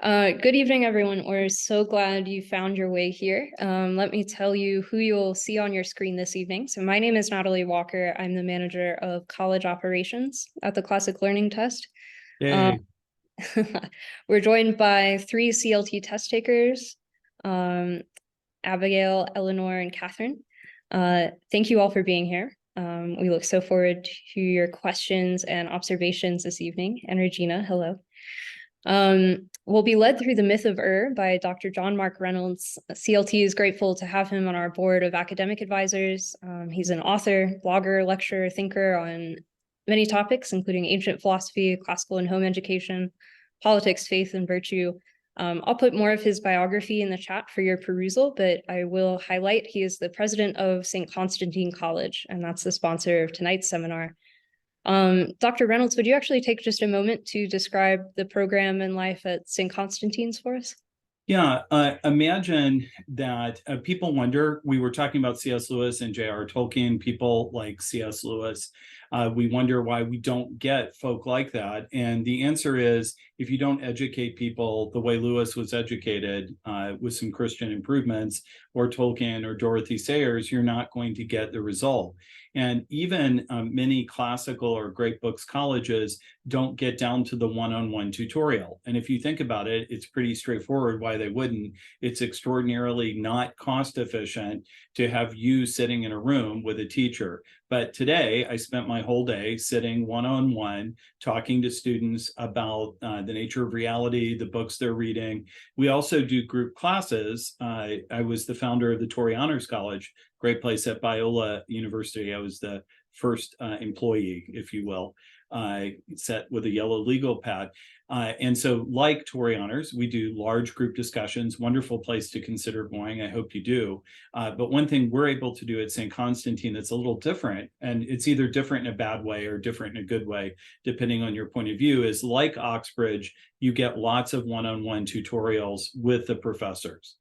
Good evening, everyone. We're so glad you found your way here. Let me tell you who you'll see on your screen this evening. So my name is Natalie Walker. I'm the manager of college operations at the Classic Learning Test. Uh, Yay. we're joined by three CLT test takers, Abigail, Eleanor, and Catherine. Thank you all for being here. We look so forward to your questions and observations this evening. And Regina, hello. We'll be led through the myth of by Dr. Mark Reynolds. CLT is grateful to have him on our board of academic advisors. He's an author, blogger, lecturer, thinker on many topics, including ancient philosophy, classical and home education, politics, faith, and virtue. I'll put more of his biography in the chat for your perusal, but I will highlight he is the president of Saint Constantine College, and that's the sponsor of tonight's seminar. Dr. Reynolds, would you actually take just a moment to describe the program and life at St. Constantine's for us? Yeah, imagine that people wonder, we were talking about C.S. Lewis and J.R. Tolkien, people like C.S. Lewis. We wonder why we don't get folk like that. And the answer is, if you don't educate people the way Lewis was educated with some Christian improvements, or Tolkien or Dorothy Sayers, you're not going to get the result. And even many classical or great books colleges don't get down to the one-on-one tutorial. And if you think about it, it's pretty straightforward why they wouldn't. It's extraordinarily not cost efficient to have you sitting in a room with a teacher. But today, I spent my whole day sitting one-on-one, talking to students about the nature of reality, the books they're reading. We also do group classes. I was the founder of the Torrey Honors College, great place at Biola University. I was the first employee, if you will, set with a yellow legal pad. And so like Torrey Honors, we do large group discussions, wonderful place to consider going. I hope you do. But one thing we're able to do at St. Constantine that's a little different, and it's either different in a bad way or different in a good way, depending on your point of view, is like Oxbridge, you get lots of one-on-one tutorials with the professors.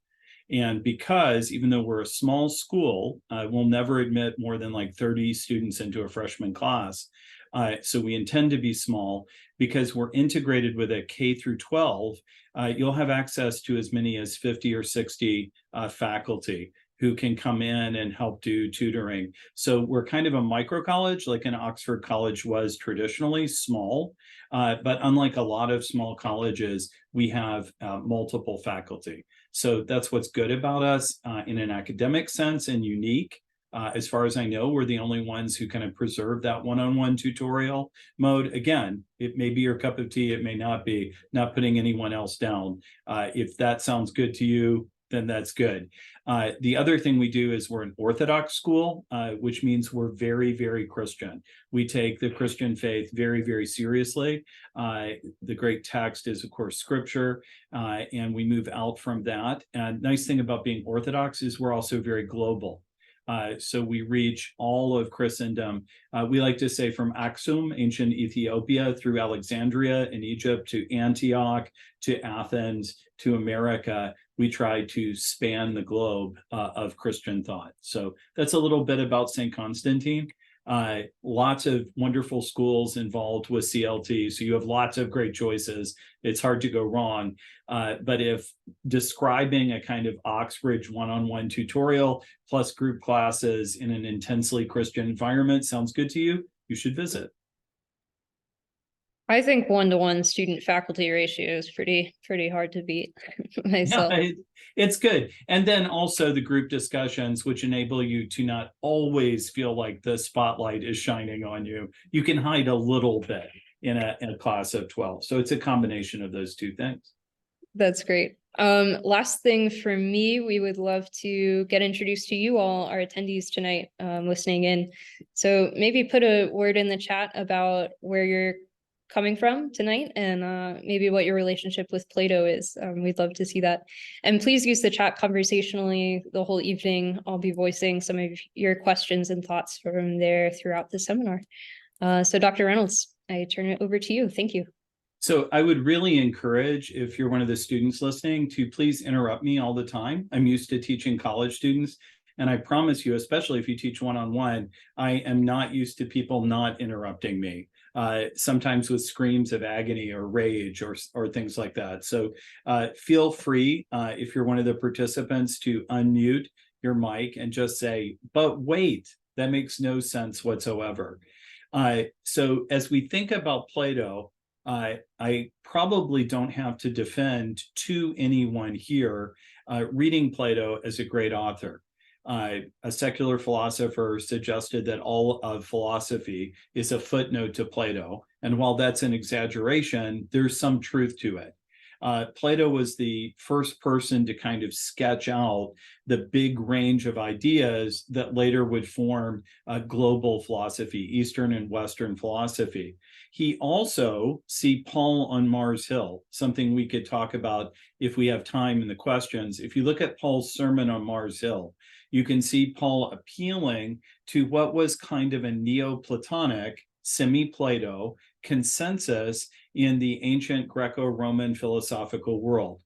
And because even though we're a small school, we'll never admit more than like 30 students into a freshman class. So we intend to be small. Because we're integrated with a K through 12, you'll have access to as many as 50 or 60 faculty who can come in and help do tutoring. So we're kind of a micro college, like an Oxford College was traditionally, small. But unlike a lot of small colleges, we have multiple faculty. So that's what's good about us in an academic sense and unique. As far as I know, we're the only ones who kind of preserve that one-on-one tutorial mode. Again, it may be your cup of tea, it may not be, not putting anyone else down. If that sounds good to you, then that's good. The other thing we do is we're an Orthodox school, which means we're very, very Christian. We take the Christian faith very, very seriously. The great text is, of course, scripture, and we move out from that. And nice thing about being Orthodox is we're also very global. So we reach all of Christendom. We like to say from Aksum, ancient Ethiopia, through Alexandria in Egypt, to Antioch, to Athens, to America. We try to span the globe of Christian thought. So that's a little bit about St. Constantine. Lots of wonderful schools involved with CLT, so you have lots of great choices. It's hard to go wrong. But if describing a kind of Oxbridge one-on-one tutorial plus group classes in an intensely Christian environment sounds good to you, you should visit. I think one-to-one student-faculty ratio is pretty hard to beat myself. Yeah, it's good. And then also the group discussions, which enable you to not always feel like the spotlight is shining on you. You can hide a little bit in a class of 12. So it's a combination of those two things. That's great. Last thing for me, we would love to get introduced to you all, our attendees tonight, listening in. So maybe put a word in the chat about where you're coming from tonight and maybe what your relationship with Plato is. We'd love to see that. And please use the chat conversationally the whole evening. I'll be voicing some of your questions and thoughts from there throughout the seminar. So Dr. Reynolds, I turn it over to you. Thank you. So I would really encourage, if you're one of the students listening, to please interrupt me all the time. I'm used to teaching college students. And I promise you, especially if you teach one-on-one, I am not used to people not interrupting me. sometimes with screams of agony or rage or things like that. So feel free, if you're one of the participants, to unmute your mic and just say, but wait, that makes no sense whatsoever. So as we think about Plato, I probably don't have to defend to anyone here reading Plato as a great author. A secular philosopher suggested that all of philosophy is a footnote to Plato. And while that's an exaggeration, there's some truth to it. Plato was the first person to kind of sketch out the big range of ideas that later would form global philosophy, Eastern and Western philosophy. He also, see Paul on Mars Hill, something we could talk about if we have time in the questions. If you look at Paul's sermon on Mars Hill, you can see Paul appealing to what was kind of a Neoplatonic, semi-Plato consensus in the ancient Greco-Roman philosophical world.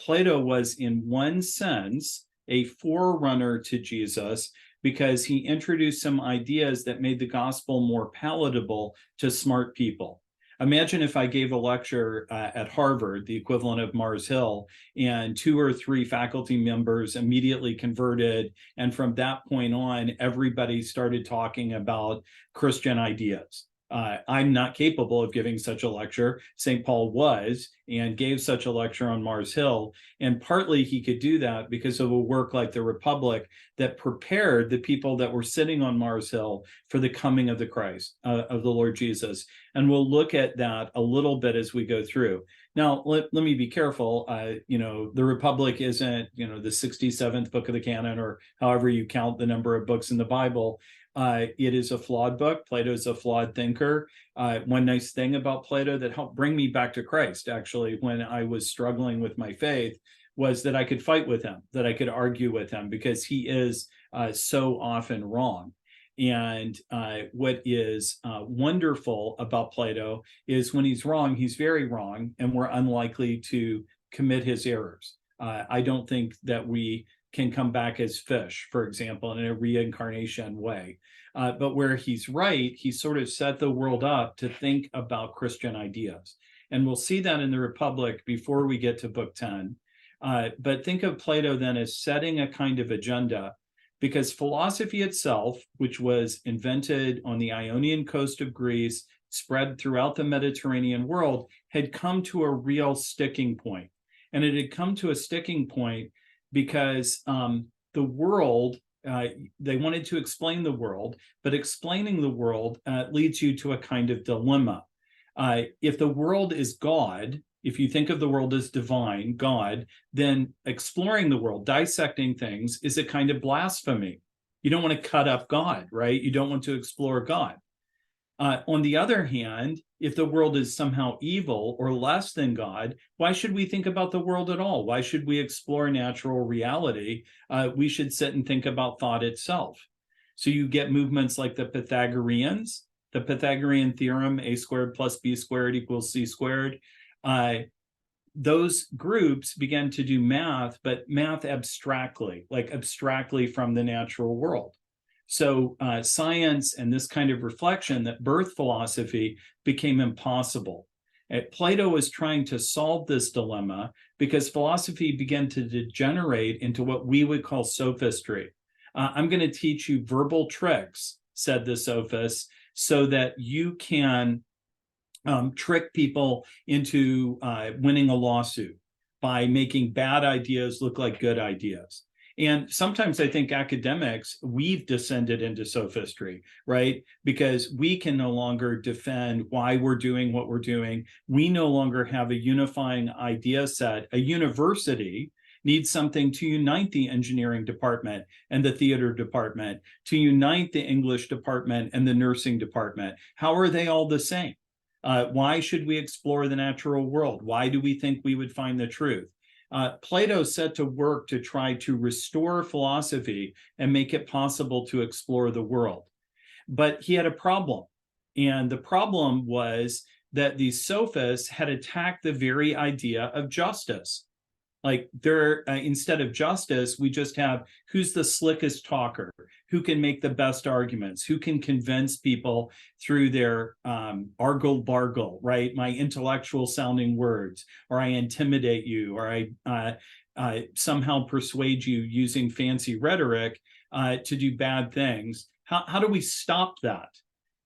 Plato was, in one sense, a forerunner to Jesus because he introduced some ideas that made the gospel more palatable to smart people. Imagine if I gave a lecture at Harvard, the equivalent of Mars Hill, and 2 or 3 faculty members immediately converted. And from that point on, everybody started talking about Christian ideas. I'm not capable of giving such a lecture. St. Paul was and gave such a lecture on Mars Hill. And partly he could do that because of a work like the Republic that prepared the people that were sitting on Mars Hill for the coming of the Christ, of the Lord Jesus. And we'll look at that a little bit as we go through. Now, let me be careful. The Republic isn't, the 67th book of the canon, or however you count the number of books in the Bible. It is a flawed book. Plato is a flawed thinker. One nice thing about Plato that helped bring me back to Christ, actually, when I was struggling with my faith, was that I could fight with him, that I could argue with him, because he is so often wrong. And what is wonderful about Plato is when he's wrong, he's very wrong, and we're unlikely to commit his errors. I don't think that we can come back as fish, for example, in a reincarnation way. But where he's right, he sort of set the world up to think about Christian ideas. And we'll see that in the Republic before we get to Book 10. But think of Plato then as setting a kind of agenda, because philosophy itself, which was invented on the Ionian coast of Greece, spread throughout the Mediterranean world, had come to a real sticking point. And it had come to a sticking point because the world, they wanted to explain the world, but explaining the world leads you to a kind of dilemma. If the world is God, if you think of the world as divine, God, then exploring the world, dissecting things, is a kind of blasphemy. You don't want to cut up God, right? You don't want to explore God. On the other hand, if the world is somehow evil or less than God, why should we think about the world at all? Why should we explore natural reality? We should sit and think about thought itself. So you get movements like the Pythagoreans, the Pythagorean theorem, a squared plus b squared equals c squared. Those groups began to do math, but math abstractly, like abstractly from the natural world. So science and this kind of reflection that birthed philosophy became impossible. Plato was trying to solve this dilemma because philosophy began to degenerate into what we would call sophistry. I'm going to teach you verbal tricks, said the sophist, so that you can trick people into winning a lawsuit by making bad ideas look like good ideas. And sometimes I think academics, we've descended into sophistry, right? Because we can no longer defend why we're doing what we're doing. We no longer have a unifying idea set. A university needs something to unite the engineering department and the theater department, to unite the English department and the nursing department. How are they all the same? Why should we explore the natural world? Why do we think we would find the truth? Plato set to work to try to restore philosophy and make it possible to explore the world. But he had a problem. And the problem was that these sophists had attacked the very idea of justice. Like there, instead of justice, we just have who's the slickest talker, who can make the best arguments, who can convince people through their argle bargle, right? My intellectual sounding words, or I intimidate you, or I somehow persuade you using fancy rhetoric to do bad things. How do we stop that?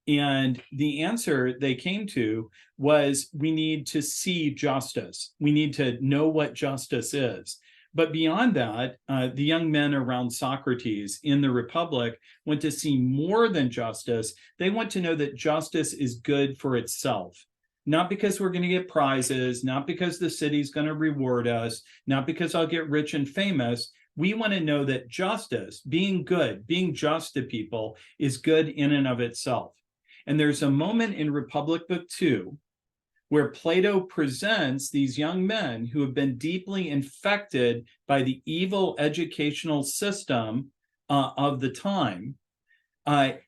And the answer they came to was we need to see justice. We need to know what justice is. But beyond that, the young men around Socrates in the Republic want to see more than justice. They want to know that justice is good for itself. Not because we're going to get prizes, not because the city's going to reward us, not because I'll get rich and famous. We want to know that justice, being good, being just to people, is good in and of itself. And there's a moment in Republic Book 2 where Plato presents these young men who have been deeply infected by the evil educational system of the time.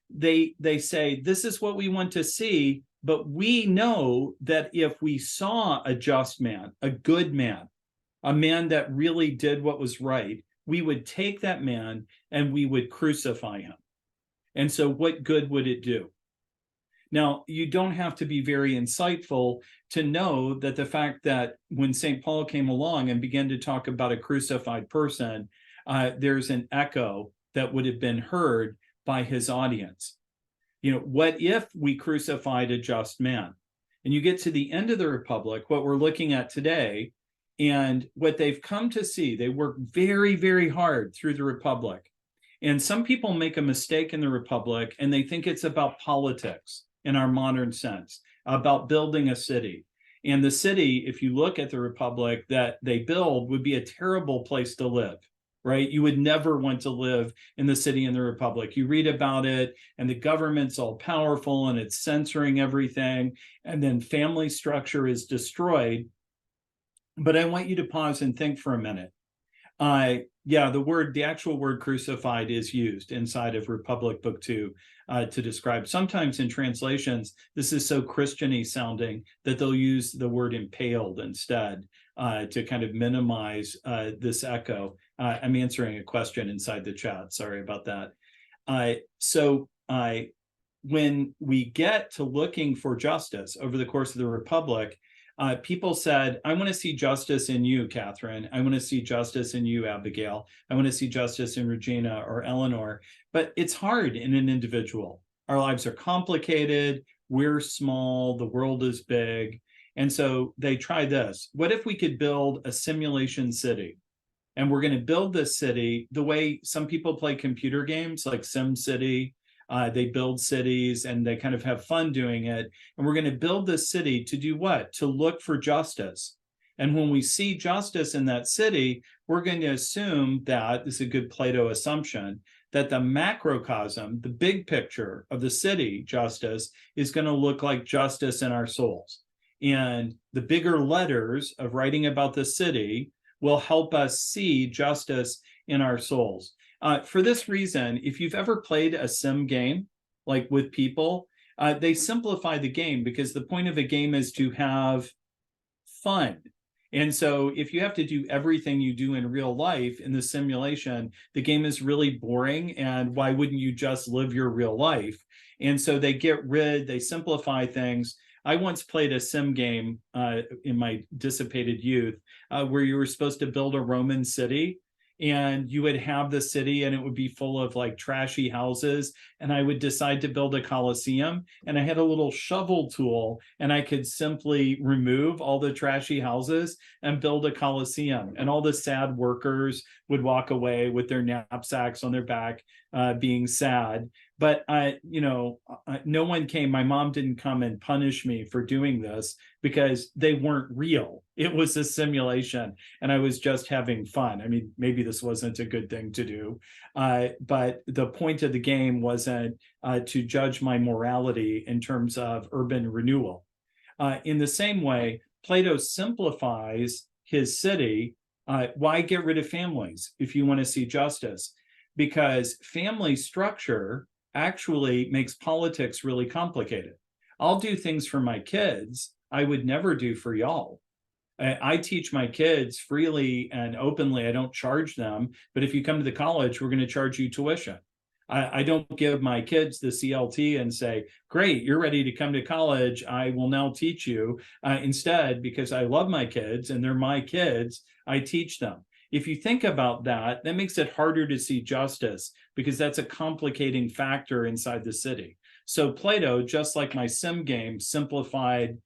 They say, this is what we want to see, but we know that if we saw a just man, a good man, a man that really did what was right, we would take that man and we would crucify him. And so what good would it do? Now, you don't have to be very insightful to know that the fact that when St. Paul came along and began to talk about a crucified person, there's an echo that would have been heard by his audience. You know, what if we crucified a just man? And you get to the end of the Republic, what we're looking at today, and what they've come to see, they work very, very hard through the Republic. And some people make a mistake in the Republic and they think it's about politics in our modern sense, about building a city. And the city, if you look at the Republic that they build, would be a terrible place to live, right? You would never want to live in the city in the Republic. You read about it and the government's all powerful and it's censoring everything. And then family structure is destroyed. But I want you to pause and think for a minute. Yeah, the actual word crucified is used inside of Republic Book 2 to describe. Sometimes in translations, this is so Christian-y sounding that they'll use the word impaled instead to kind of minimize this echo. I'm answering a question inside the chat. Sorry about that. When we get to looking for justice over the course of the Republic, people said, I want to see justice in you, Catherine. I want to see justice in you, Abigail. I want to see justice in Regina or Eleanor. But it's hard in an individual. Our lives are complicated. We're small. The world is big. And so they try this. What if we could build a simulation city? And we're going to build this city the way some people play computer games like SimCity. They build cities and they kind of have fun doing it. And we're going to build this city to do what? To look for justice. And when we see justice in that city, we're going to assume that, this is a good Plato assumption, that the macrocosm, the big picture of the city justice, is going to look like justice in our souls. And the bigger letters of writing about the city will help us see justice in our souls. For this reason, if you've ever played a sim game, like with people, they simplify the game because the point of a game is to have fun. And so if you have to do everything you do in real life in the simulation, the game is really boring. And why wouldn't you just live your real life? And so they simplify things. I once played a sim game in my dissipated youth where you were supposed to build a Roman city. And you would have the city and it would be full of like trashy houses. And I would decide to build a Colosseum. And I had a little shovel tool and I could simply remove all the trashy houses and build a Colosseum. And all the sad workers would walk away with their knapsacks on their back, being sad. But no one came. My mom didn't come and punish me for doing this because they weren't real. It was a simulation, and I was just having fun. I mean, maybe this wasn't a good thing to do, but the point of the game wasn't to judge my morality in terms of urban renewal. In the same way, Plato simplifies his city. Why get rid of families if you want to see justice? Because family structure actually makes politics really complicated. I'll do things for my kids I would never do for y'all. I teach my kids freely and openly. I don't charge them, but if you come to the college, we're going to charge you tuition. I don't give my kids the CLT and say, great, you're ready to come to college. I will now teach you. Instead, because I love my kids and they're my kids, I teach them. If you think about that, that makes it harder to see justice because that's a complicating factor inside the city. So Plato, just like my sim game, simplified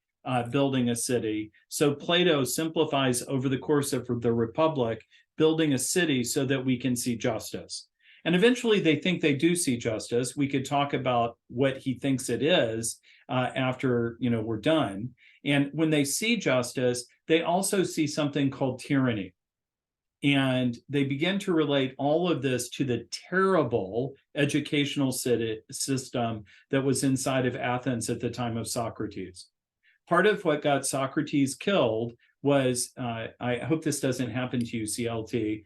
building a city. So Plato simplifies over the course of the Republic, building a city so that we can see justice. And eventually they think they do see justice. We could talk about what he thinks it is after we're done. And when they see justice, they also see something called tyranny. And they begin to relate all of this to the terrible educational system that was inside of Athens at the time of Socrates. Part of what got Socrates killed was, I hope this doesn't happen to you, CLT,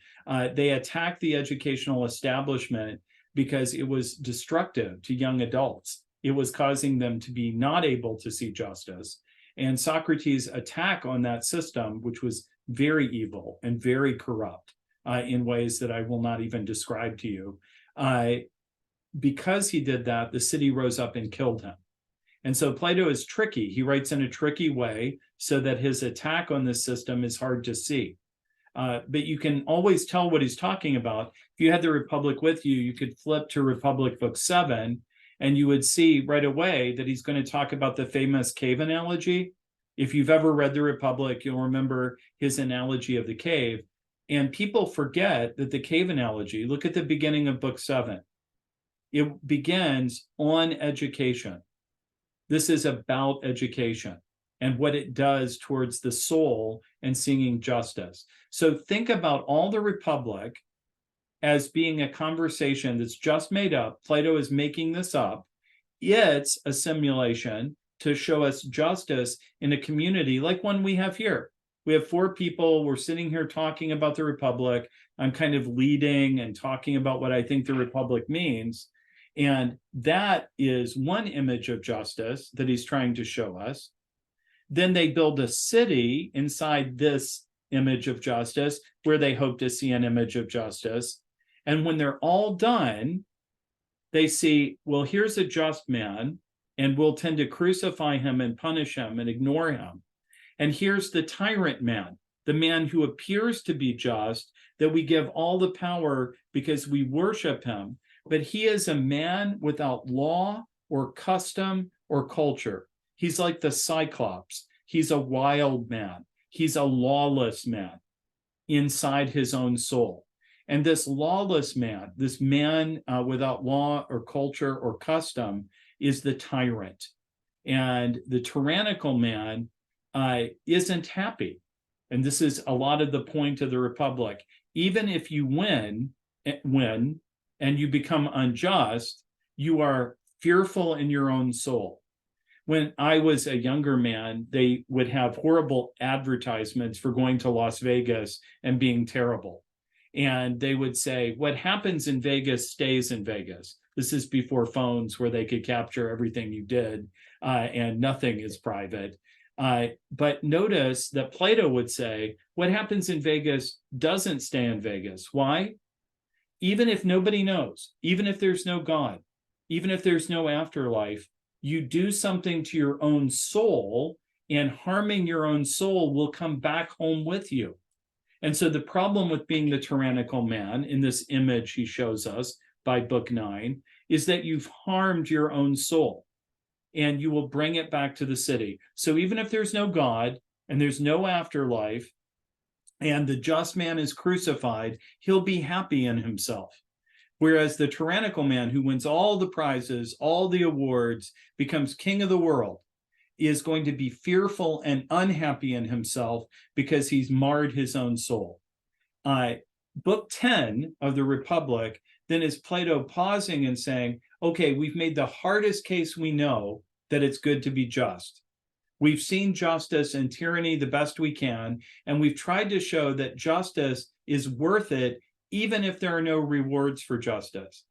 they attacked the educational establishment because it was destructive to young adults. It was causing them to be not able to see justice. And Socrates' attack on that system, which was very evil and very corrupt in ways that I will not even describe to you, because he did that, the city rose up and killed him. And so Plato is tricky. He writes in a tricky way so that his attack on this system is hard to see. But you can always tell what he's talking about. If you had the Republic with you, you could flip to Republic Book 7, and you would see right away that he's going to talk about the famous cave analogy. If you've ever read the Republic, you'll remember his analogy of the cave. And people forget that the cave analogy, look at the beginning of Book 7. It begins on education. This is about education and what it does towards the soul and seeing justice. So think about all the Republic as being a conversation that's just made up. Plato is making this up. It's a simulation to show us justice in a community like one we have here. We have 4 people. We're sitting here talking about the Republic. I'm kind of leading and talking about what I think the Republic means. And that is one image of justice that he's trying to show us. Then they build a city inside this image of justice where they hope to see an image of justice. And when they're all done, they see, well, here's a just man, and we'll tend to crucify him and punish him and ignore him. And here's the tyrant man, the man who appears to be just, that we give all the power because we worship him. But he is a man without law or custom or culture. He's like the Cyclops. He's a wild man. He's a lawless man inside his own soul. And this lawless man, this man without law or culture or custom, is the tyrant. And the tyrannical man isn't happy. And this is a lot of the point of the Republic. Even if you win, and you become unjust, you are fearful in your own soul. When I was a younger man, they would have horrible advertisements for going to Las Vegas and being terrible. And they would say, what happens in Vegas stays in Vegas. This is before phones where they could capture everything you did, and nothing is private. But notice that Plato would say, what happens in Vegas doesn't stay in Vegas. Why? Even if nobody knows, even if there's no God, even if there's no afterlife, you do something to your own soul, and harming your own soul will come back home with you. And so the problem with being the tyrannical man in this image he shows us by Book 9 is that you've harmed your own soul, and you will bring it back to the city. So even if there's no God and there's no afterlife, and the just man is crucified, he'll be happy in himself. Whereas the tyrannical man who wins all the prizes, all the awards, becomes king of the world, is going to be fearful and unhappy in himself because he's marred his own soul. Book 10 of the Republic then is Plato pausing and saying, okay, we've made the hardest case we know that it's good to be just. We've seen justice and tyranny the best we can, and we've tried to show that justice is worth it, even if there are no rewards for justice.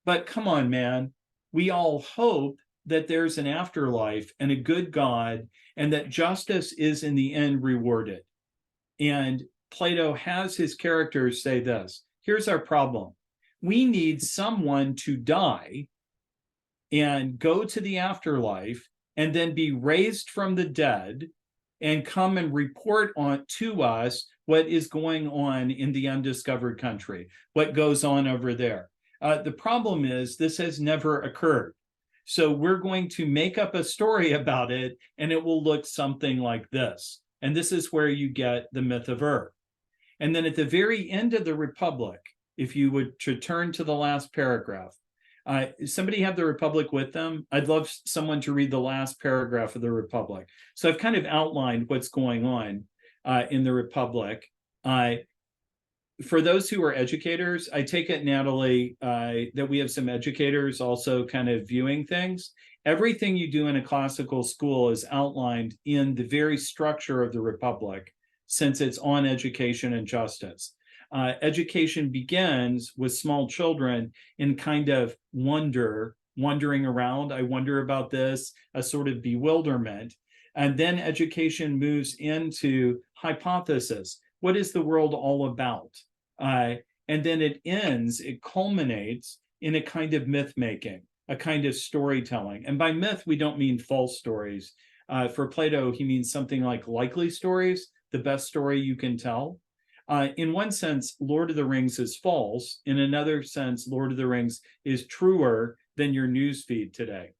But come on, man, we all hope that there's an afterlife and a good God, and that justice is in the end rewarded. And Plato has his characters say this: here's our problem. We need someone to die and go to the afterlife and then be raised from the dead and come and report on to us what is going on in the undiscovered country, what goes on over there. The problem is this has never occurred. So we're going to make up a story about it, and it will look something like this. And this is where you get the myth of Earth. And then at the very end of the Republic, if you would turn to the last paragraph, somebody have the Republic with them? I'd love someone to read the last paragraph of the Republic. So I've kind of outlined what's going on in the Republic. For those who are educators, I take it, Natalie, that we have some educators also kind of viewing things. Everything you do in a classical school is outlined in the very structure of the Republic, since it's on education and justice. Education begins with small children in kind of wandering around. I wonder about this, a sort of bewilderment. And then education moves into hypothesis. What is the world all about? And then it culminates in a kind of myth making, a kind of storytelling. And by myth, we don't mean false stories. For Plato, he means something like likely stories, the best story you can tell. In one sense, Lord of the Rings is false. In another sense, Lord of the Rings is truer than your newsfeed today,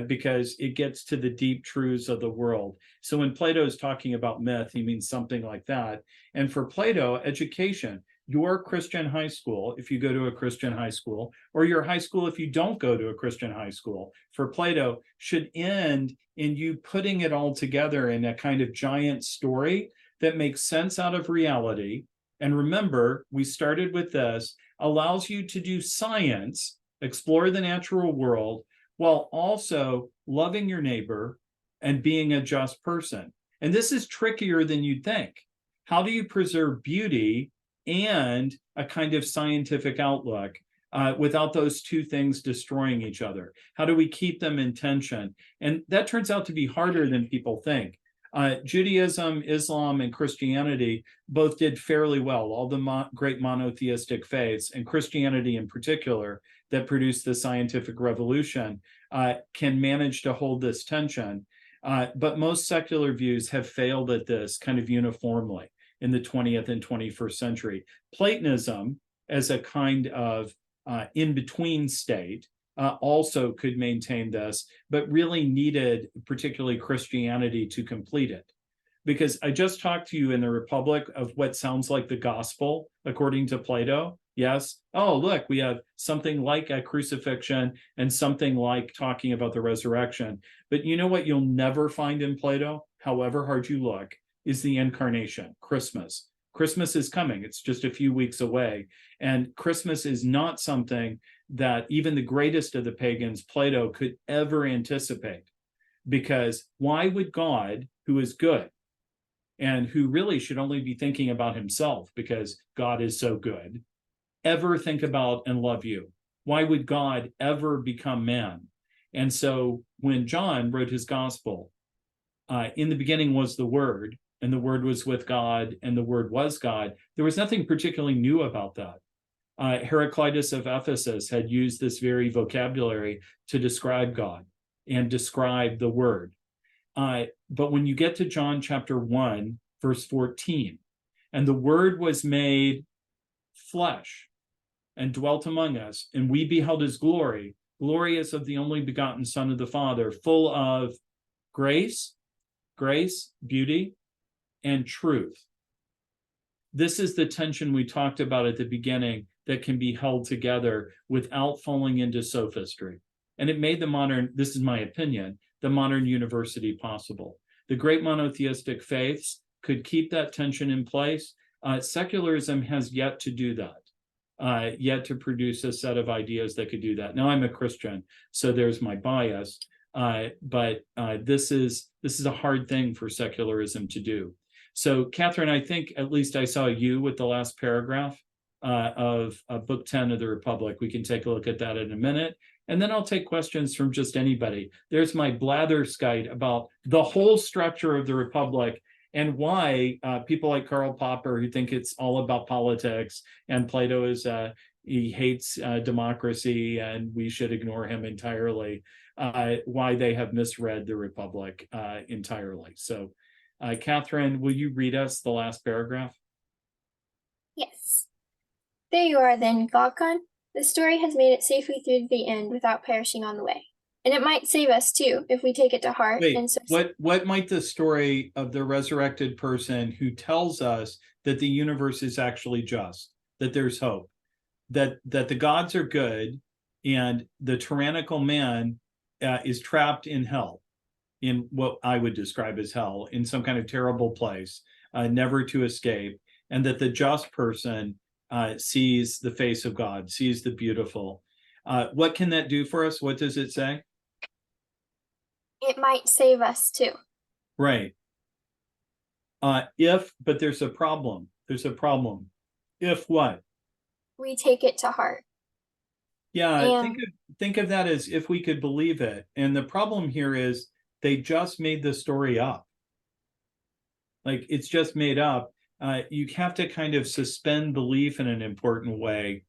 because it gets to the deep truths of the world. So when Plato is talking about myth, he means something like that. And for Plato, education, your Christian high school, if you go to a Christian high school, or your high school if you don't go to a Christian high school, for Plato, should end in you putting it all together in a kind of giant story that makes sense out of reality. And remember, we started with this, allows you to do science, explore the natural world, while also loving your neighbor and being a just person. And this is trickier than you'd think. How do you preserve beauty and a kind of scientific outlook without those two things destroying each other? How do we keep them in tension? And that turns out to be harder than people think. Judaism, Islam, and Christianity both did fairly well, all the great monotheistic faiths, and Christianity in particular, that produced the scientific revolution, can manage to hold this tension. But most secular views have failed at this kind of uniformly in the 20th and 21st century. Platonism, as a kind of in-between state, also could maintain this, but really needed particularly Christianity to complete it. Because I just talked to you in the Republic of what sounds like the gospel, according to Plato. Yes. Oh, look, we have something like a crucifixion and something like talking about the resurrection. But you know what you'll never find in Plato, however hard you look, is the incarnation, Christmas. Christmas is coming. It's just a few weeks away. And Christmas is not something that even the greatest of the pagans, Plato, could ever anticipate. Because why would God, who is good, and who really should only be thinking about himself because God is so good, ever think about and love you? Why would God ever become man? And so when John wrote his gospel, in the beginning was the Word, and the Word was with God, and the Word was God, there was nothing particularly new about that. Heraclitus of Ephesus had used this very vocabulary to describe God and describe the Word. But when you get to John chapter 1, verse 14, and the Word was made flesh and dwelt among us, and we beheld his glory, glorious of the only begotten Son of the Father, full of grace, beauty, and truth. This is the tension we talked about at the beginning that can be held together without falling into sophistry. And it made the modern, this is my opinion, the modern university possible. The great monotheistic faiths could keep that tension in place. Secularism has yet to do that, yet to produce a set of ideas that could do that. Now, I'm a Christian, so there's my bias, but this is a hard thing for secularism to do. So, Catherine, I think at least I saw you with the last paragraph of Book 10 of the Republic. We can take a look at that in a minute. And then I'll take questions from just anybody. There's my blatherskite about the whole structure of the Republic and why people like Karl Popper, who think it's all about politics, and Plato is he hates democracy and we should ignore him entirely, why they have misread the Republic entirely. So, Catherine, will you read us the last paragraph? Yes. There you are then, Glaucon. The story has made it safely through the end without perishing on the way. And it might save us too, if we take it to heart. Wait, and so what might the story of the resurrected person who tells us that the universe is actually just, that there's hope, that the gods are good, and the tyrannical man is trapped in hell, in what I would describe as hell, in some kind of terrible place, never to escape, and that the just person sees the face of God, sees the beautiful. What can that do for us? What does it say? it might save us too. Right. But there's a problem. There's a problem. If what? We take it to heart. Yeah, And think of that as if we could believe it. And the problem here is they just made the story up. Like, it's just made up. You have to kind of suspend belief in an important way.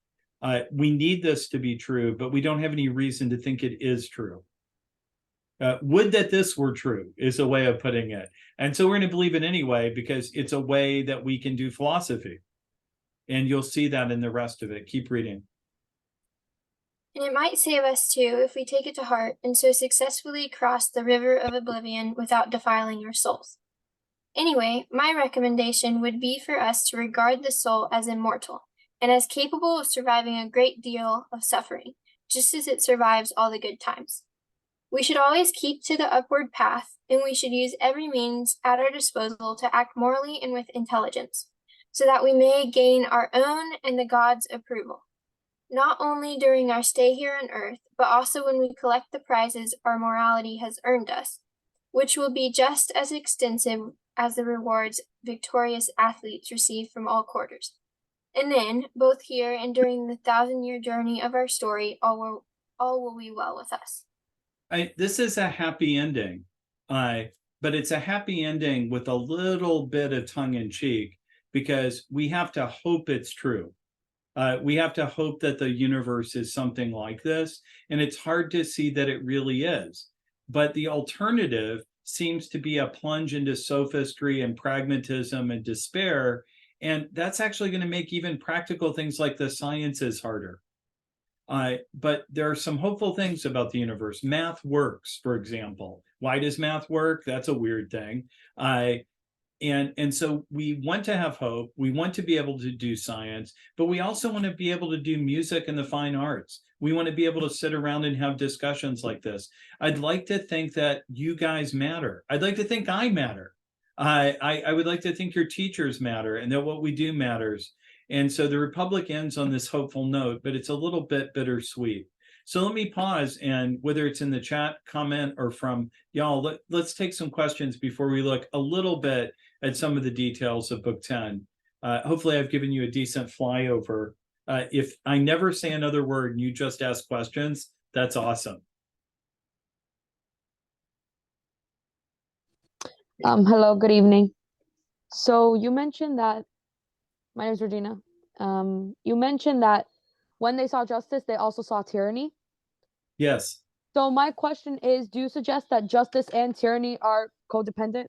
We need this to be true, but we don't have any reason to think it is true. Would that this were true is a way of putting it. And so we're going to believe it anyway, because it's a way that we can do philosophy. And you'll see that in the rest of it. Keep reading. And it might save us too if we take it to heart and so successfully cross the river of oblivion without defiling our souls. Anyway, my recommendation would be for us to regard the soul as immortal and as capable of surviving a great deal of suffering, just as it survives all the good times. We should always keep to the upward path, and we should use every means at our disposal to act morally and with intelligence, so that we may gain our own and the gods' approval, not only during our stay here on earth, but also when we collect the prizes our morality has earned us, which will be just as extensive as the rewards victorious athletes receive from all quarters. And then, both here and during the 1,000-year journey of our story, all will be well with us. This is a happy ending, but it's a happy ending with a little bit of tongue in cheek, because we have to hope it's true. We have to hope that the universe is something like this, and it's hard to see that it really is. But the alternative seems to be a plunge into sophistry and pragmatism and despair, and that's actually going to make even practical things like the sciences harder. But there are some hopeful things about the universe. Math works, for example. Why does math work? That's a weird thing. And so we want to have hope. We want to be able to do science, but we also want to be able to do music and the fine arts. We want to be able to sit around and have discussions like this. I'd like to think that you guys matter. I'd like to think I matter. I would like to think your teachers matter, and that what we do matters. And so the Republic ends on this hopeful note, but it's a little bit bittersweet. So let me pause, and whether it's in the chat comment or from y'all, let's take some questions before we look a little bit at some of the details of Book 10. Hopefully I've given you a decent flyover. If I never say another word and you just ask questions, that's awesome. Hello, good evening. So you mentioned that, my name is Regina. You mentioned that when they saw justice, they also saw tyranny. Yes. So my question is, do you suggest that justice and tyranny are codependent?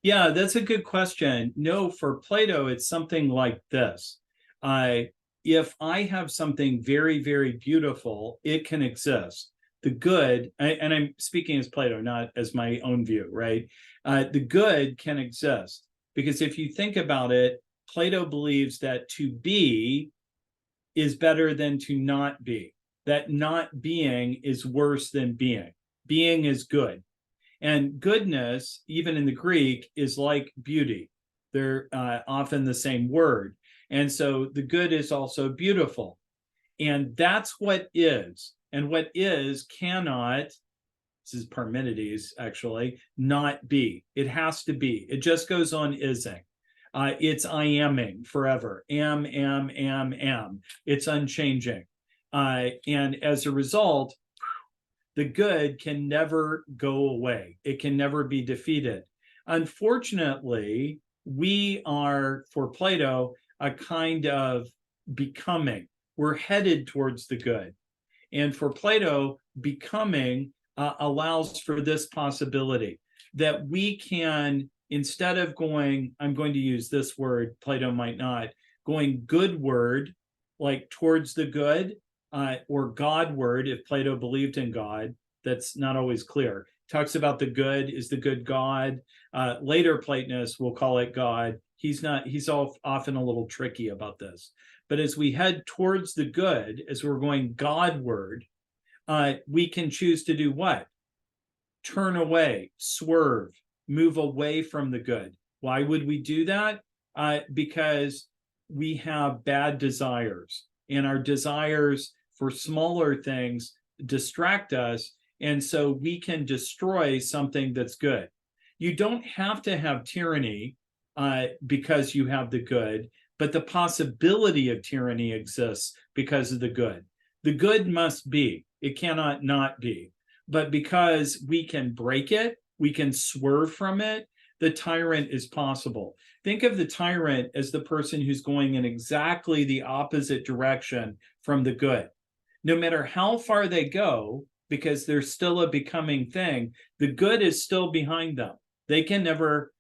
Yeah, that's a good question. No, for Plato, it's something like this. If I have something very, very beautiful, it can exist. The good, and I'm speaking as Plato, not as my own view, right? The good can exist, because if you think about it, Plato believes that to be is better than to not be, that not being is worse than being. Being is good. And goodness, even in the Greek, is like beauty. They're often the same word. And so the good is also beautiful. And that's what is. And what is cannot, this is Parmenides actually, not be. It has to be. It just goes on ising. It's I aming forever. Am. It's unchanging. And as a result, the good can never go away. It can never be defeated. Unfortunately, we are, for Plato, a kind of becoming. We're headed towards the good. And for Plato, becoming allows for this possibility that we can, instead of going, I'm going to use this word, Plato might not, going goodward, like towards the good, or Godward, if Plato believed in God. That's not always clear. Talks about the good, is the good God. Later Platonists will call it God. He's often a little tricky about this. But as we head towards the good, as we're going Godward, we can choose to do what? Turn away, swerve, move away from the good. Why would we do that? Because we have bad desires, and our desires for smaller things distract us, and so we can destroy something that's good. You don't have to have tyranny because you have the good, but the possibility of tyranny exists because of the good. The good must be, it cannot not be. But because we can break it, we can swerve from it, the tyrant is possible. Think of the tyrant as the person who's going in exactly the opposite direction from the good. No matter how far they go, because there's still a becoming thing, the good is still behind them. They can never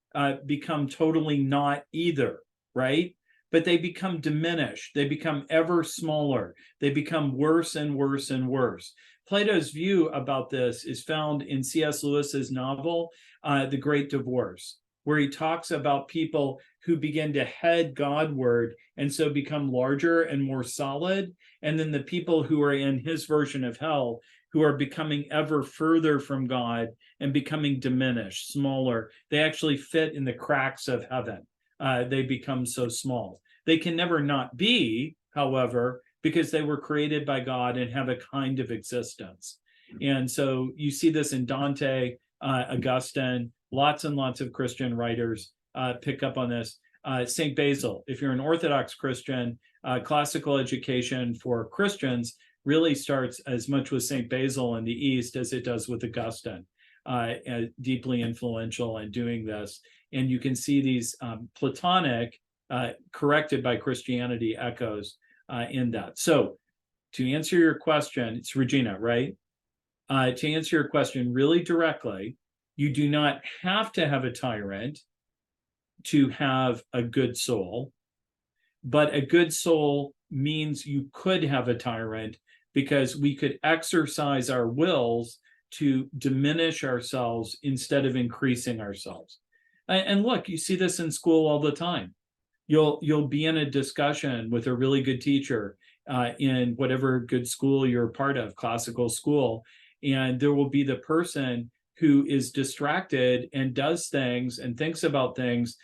become totally not either, right? But they become diminished. They become ever smaller. They become worse and worse and worse. Plato's view about this is found in C.S. Lewis's novel, The Great Divorce, where he talks about people who begin to head Godward and so become larger and more solid, and then the people who are in his version of hell, who are becoming ever further from God and becoming diminished, smaller. They actually fit in the cracks of heaven. They become so small. They can never not be, however, because they were created by God and have a kind of existence. And so you see this in Dante, Augustine, lots and lots of Christian writers pick up on this. St. Basil, if you're an Orthodox Christian, classical education for Christians really starts as much with St. Basil in the East as it does with Augustine, deeply influential in doing this. And you can see these Platonic, corrected by Christianity echoes in that. So to answer your question, it's Regina, right? To answer your question really directly, you do not have to have a tyrant to have a good soul, but a good soul means you could have a tyrant because we could exercise our wills to diminish ourselves instead of increasing ourselves. And look, you see this in school all the time. You'll be in a discussion with a really good teacher in whatever good school you're a part of, classical school, and there will be the person who is distracted and does things and thinks about things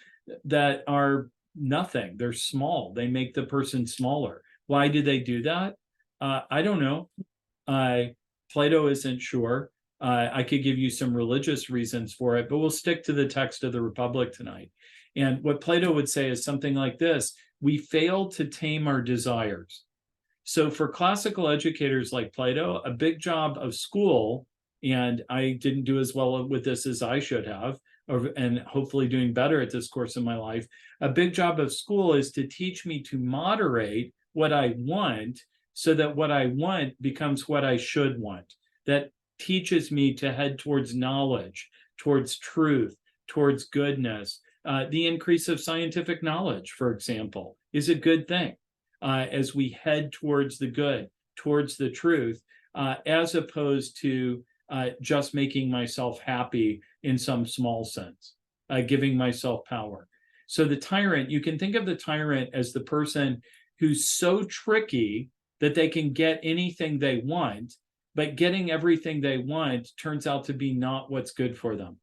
that are nothing. They're small. They make the person smaller. Why do they do that? I don't know. Plato isn't sure. I could give you some religious reasons for it, but we'll stick to the text of the Republic tonight. And what Plato would say is something like this: we fail to tame our desires. So for classical educators like Plato, a big job of school, and I didn't do as well with this as I should have, and hopefully doing better at this course in my life, a big job of school is to teach me to moderate what I want so that what I want becomes what I should want. That teaches me to head towards knowledge, towards truth, towards goodness. The increase of scientific knowledge, for example, is a good thing as we head towards the good, towards the truth, as opposed to just making myself happy in some small sense, giving myself power. So the tyrant, you can think of the tyrant as the person who's so tricky that they can get anything they want, but getting everything they want turns out to be not what's good for them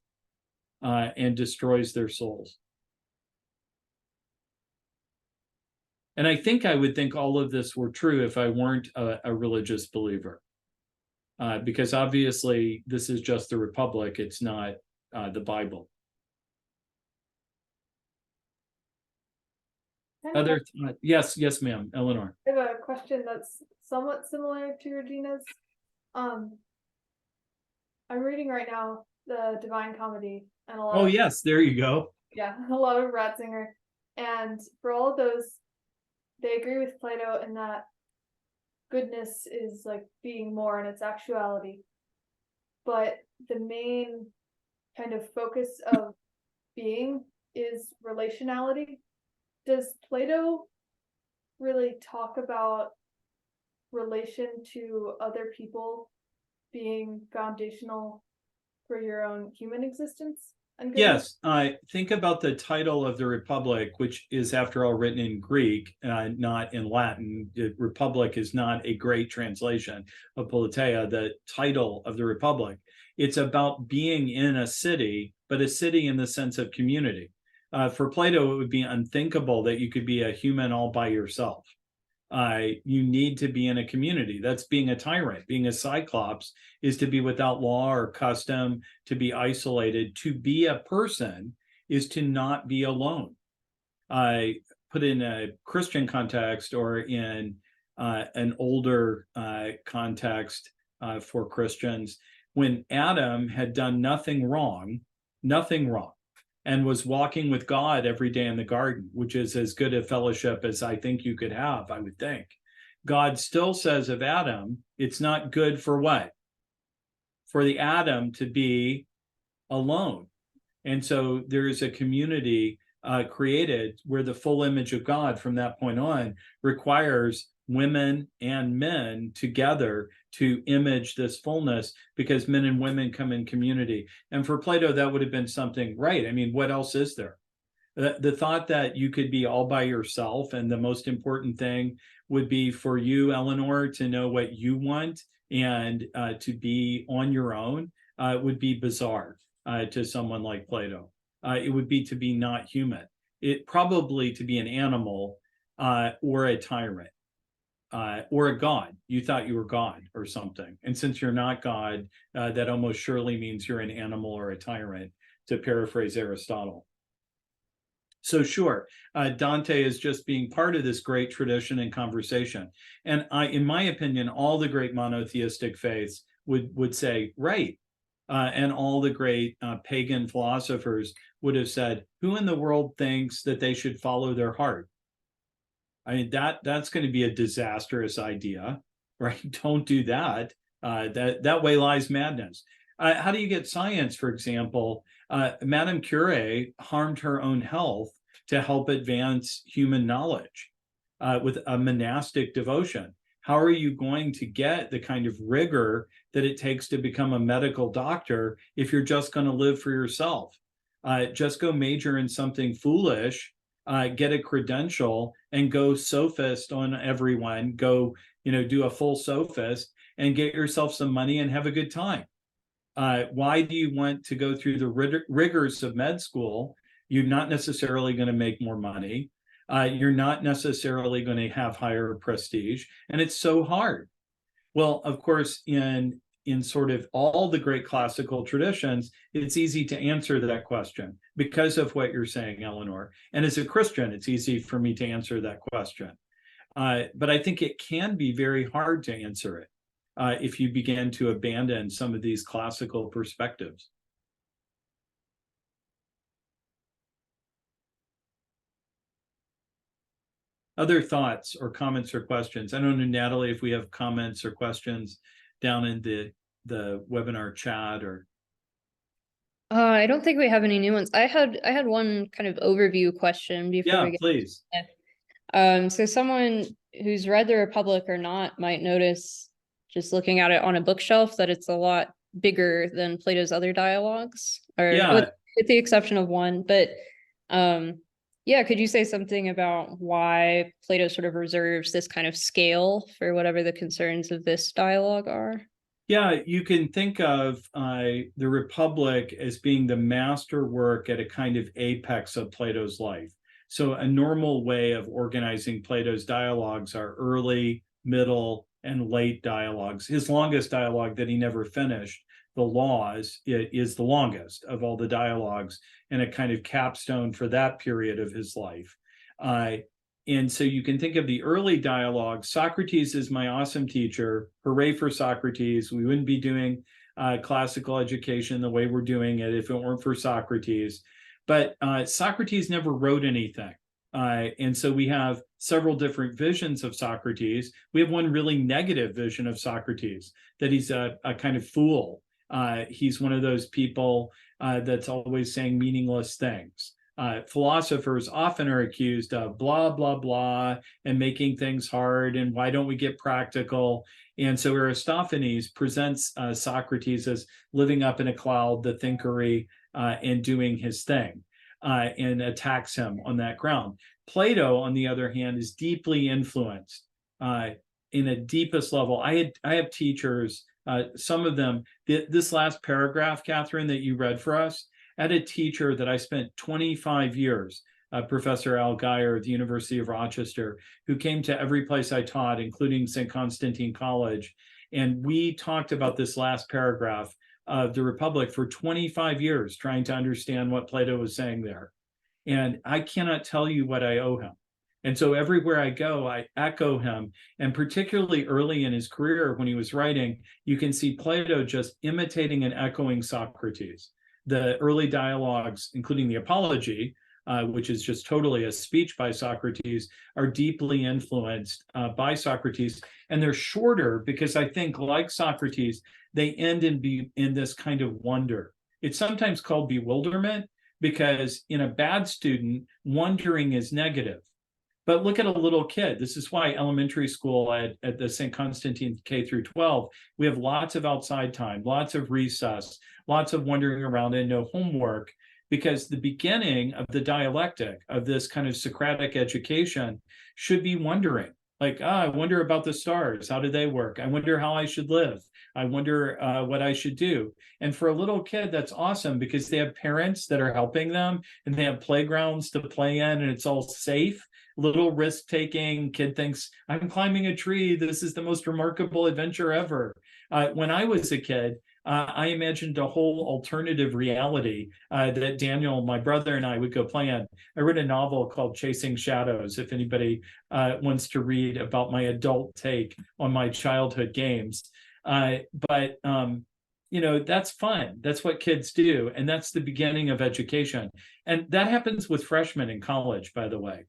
and destroys their souls. And I think I would think all of this were true if I weren't a religious believer. Because obviously this is just the Republic, it's not the Bible. Yes, ma'am, Eleanor. I have a question that's somewhat similar to Regina's. I'm reading right now the Divine Comedy and a lot Oh, of, yes, there you go. yeah, a lot of Ratzinger. And for all of those, they agree with Plato in that goodness is like being more in its actuality. But the main kind of focus of being is relationality. Does Plato really talk about relation to other people being foundational for your own human existence and goodness? Yes, think about the title of the Republic, which is, after all, written in Greek, not in Latin. The Republic is not a great translation of Politeia. The title of the Republic, it's about being in a city, but a city in the sense of community. For Plato, it would be unthinkable that you could be a human all by yourself. You need to be in a community. That's being a tyrant. Being a cyclops is to be without law or custom, to be isolated. To be a person is to not be alone. I put in a Christian context, or in an older context for Christians, when Adam had done nothing wrong, and was walking with God every day in the garden, which is as good a fellowship as I think you could have, I would think. God still says of Adam, it's not good for what? For the Adam to be alone. And so there is a community created where the full image of God from that point on requires women and men together to image this fullness, because men and women come in community. And for Plato, that would have been something, right? I mean, what else is there? The thought that you could be all by yourself, and the most important thing would be for you, Eleanor, to know what you want and to be on your own, would be bizarre to someone like Plato. It would be to be not human. It probably to be an animal or a tyrant. Or a god. You thought you were God or something. And since you're not God, that almost surely means you're an animal or a tyrant, to paraphrase Aristotle. So sure, Dante is just being part of this great tradition and conversation. And in my opinion, all the great monotheistic faiths would say, right. And all the great pagan philosophers would have said, who in the world thinks that they should follow their heart? I mean, that's going to be a disastrous idea, right? Don't do that. That way lies madness. How do you get science, for example? Madame Curie harmed her own health to help advance human knowledge with a monastic devotion. How are you going to get the kind of rigor that it takes to become a medical doctor if you're just going to live for yourself? Just go major in something foolish, get a credential, and go sophist on everyone. Go, do a full sophist and get yourself some money and have a good time. Why do you want to go through the rigors of med school? You're not necessarily going to make more money. You're not necessarily going to have higher prestige, and it's so hard. Well, of course, in sort of all the great classical traditions, it's easy to answer that question because of what you're saying, Eleanor. And as a Christian, it's easy for me to answer that question. But I think it can be very hard to answer it if you begin to abandon some of these classical perspectives. Other thoughts or comments or questions? I don't know, Natalie, if we have comments or questions down in the webinar chat or. I don't think we have any new ones. I had one kind of overview question before we get. Please. So someone who's read the Republic or not might notice, just looking at it on a bookshelf, that it's a lot bigger than Plato's other dialogues, or with the exception of one. But yeah, could you say something about why Plato sort of reserves this kind of scale for whatever the concerns of this dialogue are? Yeah, you can think of the Republic as being the masterwork at a kind of apex of Plato's life. So a normal way of organizing Plato's dialogues are early, middle, and late dialogues. His longest dialogue that he never finished, the Laws, is the longest of all the dialogues and a kind of capstone for that period of his life. And so you can think of the early dialogue. Socrates is my awesome teacher. Hooray for Socrates. We wouldn't be doing classical education the way we're doing it if it weren't for Socrates. But Socrates never wrote anything. And so we have several different visions of Socrates. We have one really negative vision of Socrates, that he's a kind of fool. He's one of those people that's always saying meaningless things. Philosophers often are accused of blah, blah, blah, and making things hard, and why don't we get practical? And so Aristophanes presents Socrates as living up in a cloud, the thinkery, and doing his thing, and attacks him on that ground. Plato, on the other hand, is deeply influenced in a deepest level. I have teachers, some of them, this last paragraph, Catherine, that you read for us, I had a teacher that I spent 25 years, Professor Al Geyer at the University of Rochester, who came to every place I taught, including Saint Constantine College. And we talked about this last paragraph of the Republic for 25 years, trying to understand what Plato was saying there. And I cannot tell you what I owe him. And so everywhere I go, I echo him. And particularly early in his career, when he was writing, you can see Plato just imitating and echoing Socrates. The early dialogues, including the Apology, which is just totally a speech by Socrates, are deeply influenced by Socrates. And they're shorter because I think, like Socrates, they end in this kind of wonder. It's sometimes called bewilderment, because in a bad student, wondering is negative. But look at a little kid. This is why elementary school at the Saint Constantine K through 12, we have lots of outside time, lots of recess, lots of wandering around and no homework, because the beginning of the dialectic of this kind of Socratic education should be wondering. Like, I wonder about the stars. How do they work? I wonder how I should live. I wonder what I should do. And for a little kid, that's awesome, because they have parents that are helping them, and they have playgrounds to play in, and it's all safe. Little risk-taking. Kid thinks, I'm climbing a tree. This is the most remarkable adventure ever. When I was a kid, I imagined a whole alternative reality that Daniel, my brother, and I would go play in. I read a novel called Chasing Shadows, if anybody wants to read about my adult take on my childhood games. But that's fun. That's what kids do. And that's the beginning of education. And that happens with freshmen in college, by the way.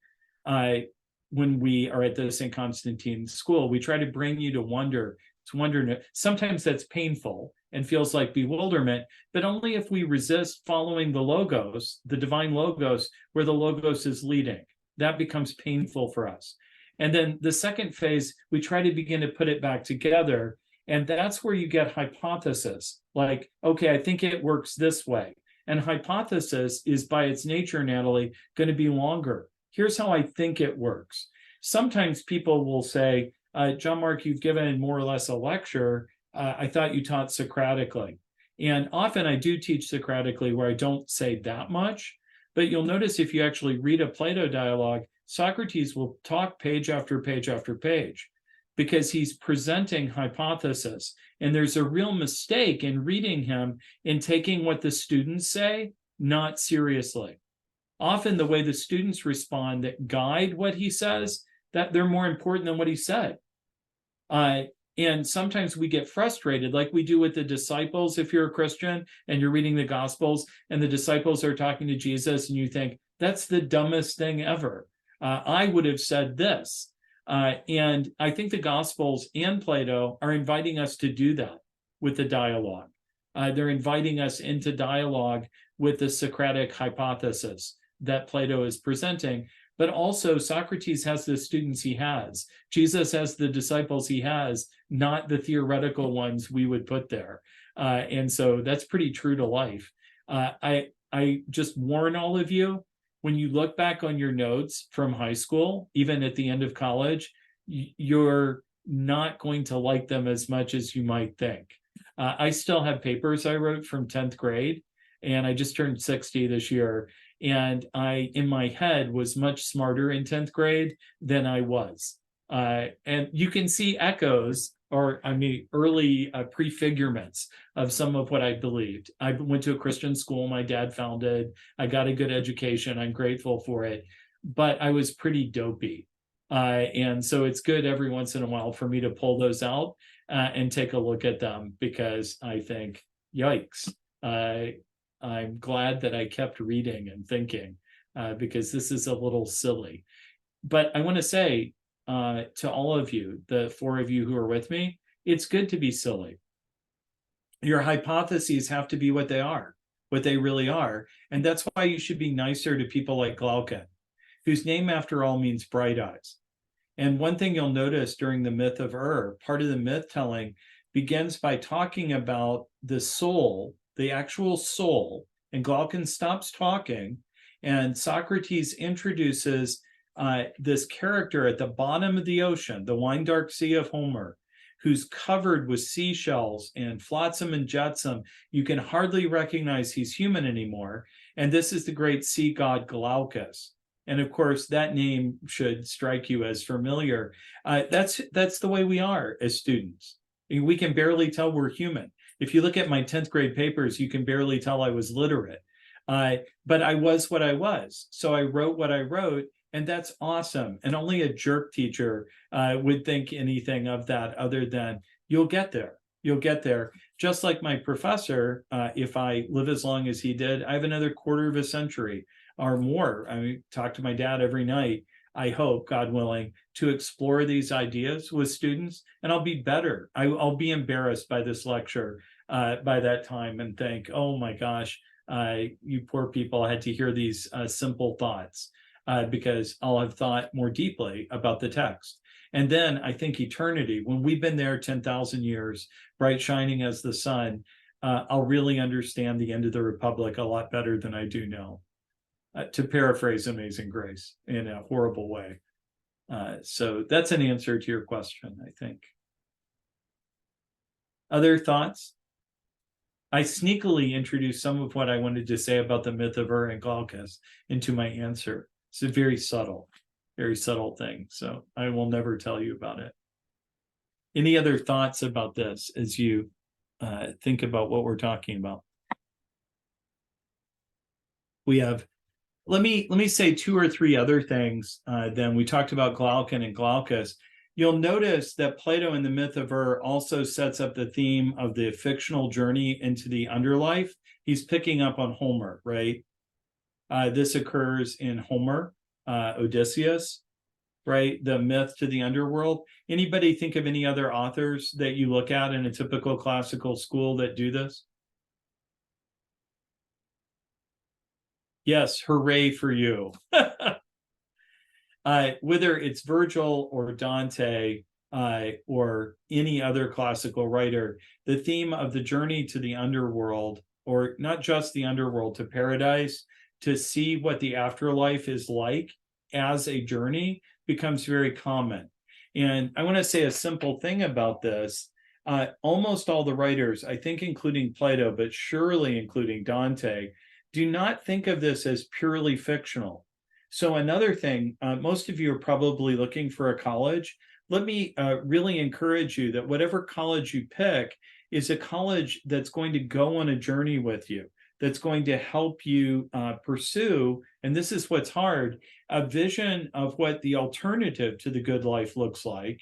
When we are at the St. Constantine School, we try to bring you to wonder. It's wonder. Sometimes that's painful and feels like bewilderment, but only if we resist following the logos, the divine logos, where the logos is leading. That becomes painful for us. And then the second phase, we try to begin to put it back together. And that's where you get hypothesis. Like, okay, I think it works this way. And hypothesis is, by its nature, Natalie, going to be longer. Here's how I think it works. Sometimes people will say, John Mark, you've given more or less a lecture. I thought you taught Socratically. And often I do teach Socratically, where I don't say that much. But you'll notice if you actually read a Plato dialogue, Socrates will talk page after page after page, because he's presenting hypothesis. And there's a real mistake in reading him in taking what the students say not seriously. Often the way the students respond that guide what he says, that they're more important than what he said. And sometimes we get frustrated, like we do with the disciples. If you're a Christian and you're reading the Gospels and the disciples are talking to Jesus, and you think, that's the dumbest thing ever. I would have said this. And I think the Gospels and Plato are inviting us to do that with the dialogue. They're inviting us into dialogue with the Socratic hypothesis that Plato is presenting. But also Socrates has the students he has. Jesus has the disciples he has, not the theoretical ones we would put there. And so that's pretty true to life. I just warn all of you, when you look back on your notes from high school, even at the end of college, you're not going to like them as much as you might think. I still have papers I wrote from 10th grade, and I just turned 60 this year. And I, in my head, was much smarter in 10th grade than I was. And you can see echoes, or early prefigurements of some of what I believed. I went to a Christian school my dad founded. I got a good education. I'm grateful for it. But I was pretty dopey. And so it's good every once in a while for me to pull those out and take a look at them, because I think, yikes, I'm glad that I kept reading and thinking, because this is a little silly. But I want to say to all of you, the four of you who are with me, it's good to be silly. Your hypotheses have to be what they are, what they really are. And that's why you should be nicer to people like Glaucon, whose name, after all, means bright eyes. And one thing you'll notice during the myth of part of the myth telling begins by talking about the soul, the actual soul, and Glaucon stops talking, and Socrates introduces this character at the bottom of the ocean, the wine-dark sea of Homer, who's covered with seashells and flotsam and jetsam. You can hardly recognize he's human anymore. And this is the great sea god Glaucus. And of course, that name should strike you as familiar. That's the way we are as students. We can barely tell we're human. If you look at my 10th grade papers, you can barely tell I was literate. But I was what I was. So I wrote what I wrote, and that's awesome. And only a jerk teacher would think anything of that other than, you'll get there. You'll get there. Just like my professor, if I live as long as he did, I have another quarter of a century or more. I talk to my dad every night, I hope, God willing, to explore these ideas with students, and I'll be better. I'll be embarrassed by this lecture by that time and think, oh my gosh, you poor people had to hear these simple thoughts, because I'll have thought more deeply about the text. And then I think eternity, when we've been there 10,000 years, bright shining as the sun, I'll really understand the end of the Republic a lot better than I do now. To paraphrase Amazing Grace in a horrible way. So that's an answer to your question, I think. Other thoughts? I sneakily introduced some of what I wanted to say about the myth of and Glaucus into my answer. It's a very subtle thing. So I will never tell you about it. Any other thoughts about this as you think about what we're talking about? We have, let me say two or three other things. Then we talked about Glaucon and Glaucus. You'll notice that Plato in the myth of also sets up the theme of the fictional journey into the underlife. He's picking up on Homer, right? This occurs in Homer, Odysseus, right? The myth to the underworld. Anybody think of any other authors that you look at in a typical classical school that do this? Yes, hooray for you. Whether it's Virgil or Dante or any other classical writer, the theme of the journey to the underworld, or not just the underworld, to paradise, to see what the afterlife is like as a journey, becomes very common. And I want to say a simple thing about this. Almost all the writers, I think including Plato, but surely including Dante, do not think of this as purely fictional. So another thing, most of you are probably looking for a college. Let me really encourage you that whatever college you pick is a college that's going to go on a journey with you, that's going to help you pursue, and this is what's hard, a vision of what the alternative to the good life looks like,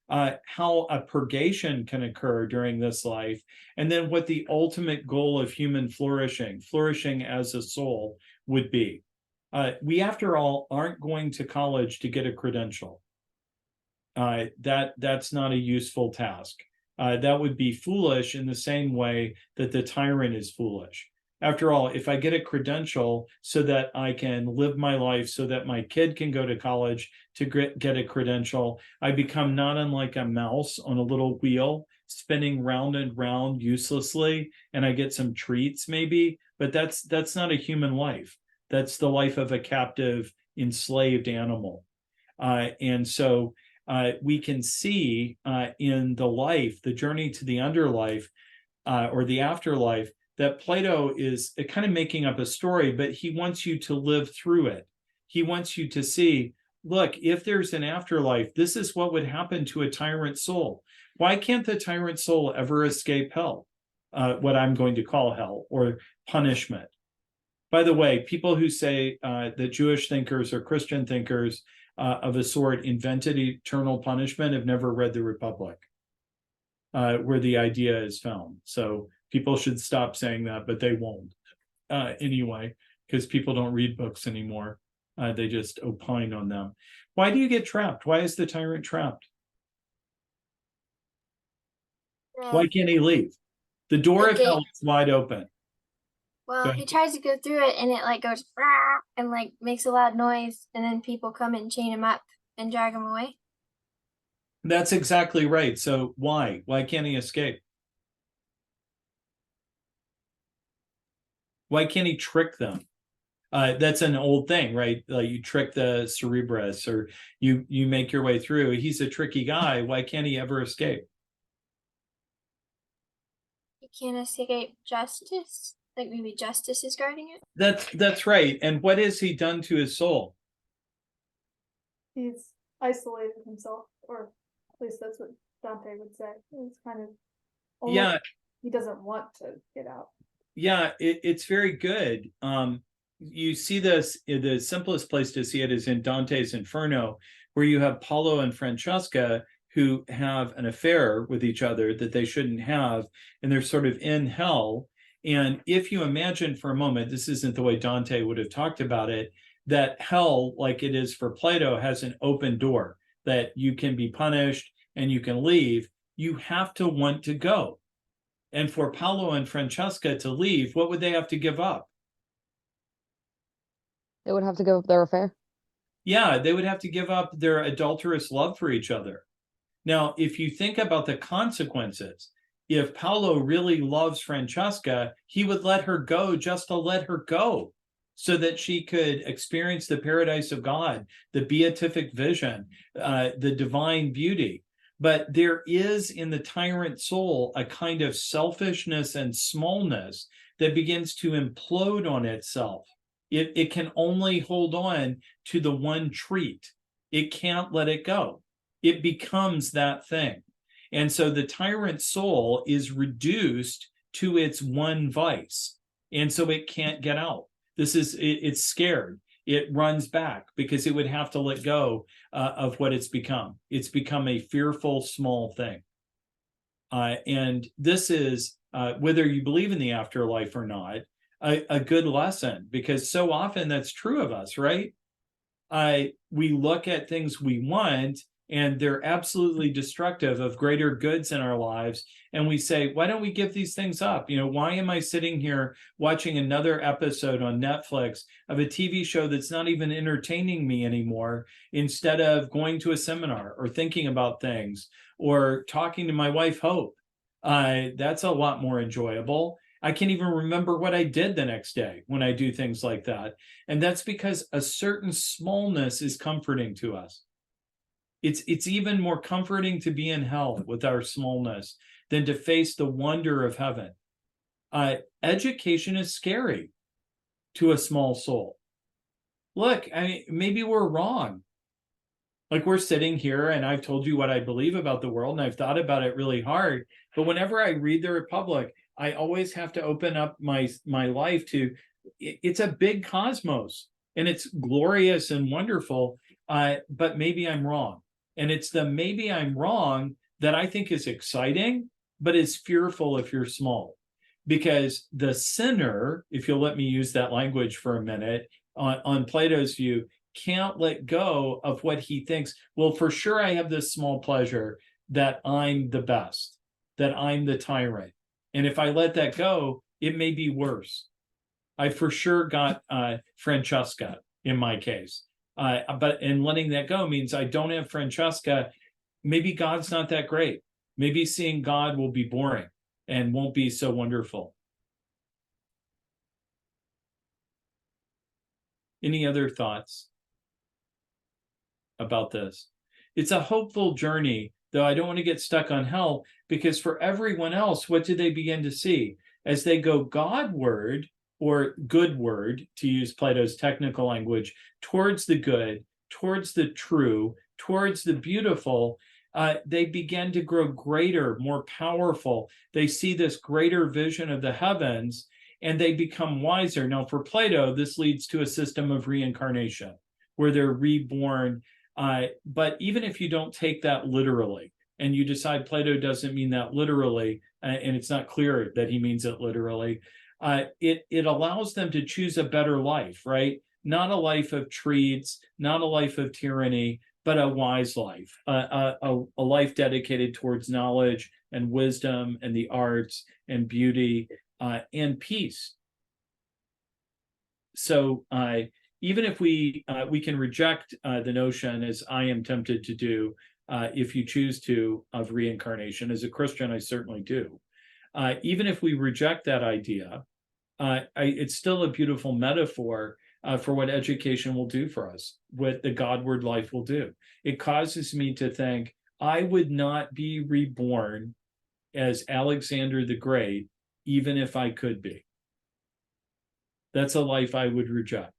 how a purgation can occur during this life, and then what the ultimate goal of human flourishing as a soul would be. We, after all, aren't going to college to get a credential. That's not a useful task. That would be foolish in the same way that the tyrant is foolish. After all, if I get a credential so that I can live my life, so that my kid can go to college to get a credential, I become not unlike a mouse on a little wheel, spinning round and round uselessly, and I get some treats maybe, but that's not a human life. That's the life of a captive, enslaved animal. And so we can see in the life, the journey to the underlife or the afterlife, that Plato is kind of making up a story, but he wants you to live through it. He wants you to see, look, if there's an afterlife, this is what would happen to a tyrant soul. Why can't the tyrant soul ever escape hell? What I'm going to call hell, or punishment. By the way, people who say that Jewish thinkers or Christian thinkers of a sort invented eternal punishment have never read the Republic, where the idea is found. So people should stop saying that, but they won't anyway, because people don't read books anymore. They just opine on them. Why do you get trapped? Why is the tyrant trapped? Why can't he leave? The door The of hell gate. is wide open. Well, Go he ahead. tries to go through it and it like goes "Rah," and like makes a loud noise, and then people come and chain him up and drag him away. That's exactly right. So why? Why can't he escape? Why can't he trick them? That's an old thing, right? Like you trick the Cerebrus, or you make your way through. He's a tricky guy. Why can't he ever escape? He can't escape justice. Like maybe justice is guarding it. That's right. And what has he done to his soul? He's isolated himself, or at least that's what Dante would say. It's kind of almost Yeah, he doesn't want to get out. yeah, it's very good. You see this, the simplest place to see it is in Dante's Inferno, where you have Paolo and Francesca who have an affair with each other that they shouldn't have, and they're sort of in hell. And if you imagine for a moment, this isn't the way Dante would have talked about it, that hell, like it is for Plato, has an open door that you can be punished and you can leave. You have to want to go. And for Paolo and Francesca to leave, what would they have to give up? They would have to give up their affair. Yeah, they would have to give up their adulterous love for each other. Now, if you think about the consequences, if Paolo really loves Francesca, he would let her go just to let her go, so that she could experience the paradise of God, the beatific vision, the divine beauty. But there is in the tyrant soul a kind of selfishness and smallness that begins to implode on itself. It can only hold on to the one treat. It can't let it go. It becomes that thing. And so the tyrant soul is reduced to its one vice. And so it can't get out. It's scared. It runs back because it would have to let go of what it's become. It's become a fearful small thing. And this is, whether you believe in the afterlife or not, a good lesson, because so often that's true of us, right? We look at things we want and they're absolutely destructive of greater goods in our lives. And we say, why don't we give these things up? Why am I sitting here watching another episode on Netflix of a TV show that's not even entertaining me anymore, instead of going to a seminar or thinking about things or talking to my wife, Hope? That's a lot more enjoyable. I can't even remember what I did the next day when I do things like that. And that's because a certain smallness is comforting to us. It's even more comforting to be in hell with our smallness than to face the wonder of heaven. Education is scary to a small soul. Look, maybe we're wrong. Like, we're sitting here and I've told you what I believe about the world and I've thought about it really hard. But whenever I read the Republic, I always have to open up my life to, it's a big cosmos and it's glorious and wonderful, but maybe I'm wrong. And it's the maybe I'm wrong that I think is exciting, but is fearful if you're small. Because the sinner, if you'll let me use that language for a minute, on Plato's view, can't let go of what he thinks. Well, for sure, I have this small pleasure that I'm the best, that I'm the tyrant. And if I let that go, it may be worse. I for sure got Francesca in my case. But in letting that go means I don't have Francesca. Maybe God's not that great. Maybe seeing God will be boring and won't be so wonderful. Any other thoughts about this? It's a hopeful journey, though I don't want to get stuck on hell, because for everyone else, what do they begin to see? As they go Godward, or goodward, to use Plato's technical language, towards the good, towards the true, towards the beautiful, they begin to grow greater, more powerful. They see this greater vision of the heavens, and they become wiser. Now, for Plato, this leads to a system of reincarnation, where they're reborn But even if you don't take that literally, and you decide Plato doesn't mean that literally, and it's not clear that he means it literally, it allows them to choose a better life, right? Not a life of treats, not a life of tyranny, but a wise life, a life dedicated towards knowledge and wisdom and the arts and beauty and peace. So even if we can reject the notion, as I am tempted to do, if you choose to, of reincarnation. As a Christian, I certainly do. Even if we reject that idea, it's still a beautiful metaphor for what education will do for us, what the Godward life will do. It causes me to think, I would not be reborn as Alexander the Great, even if I could be. That's a life I would reject.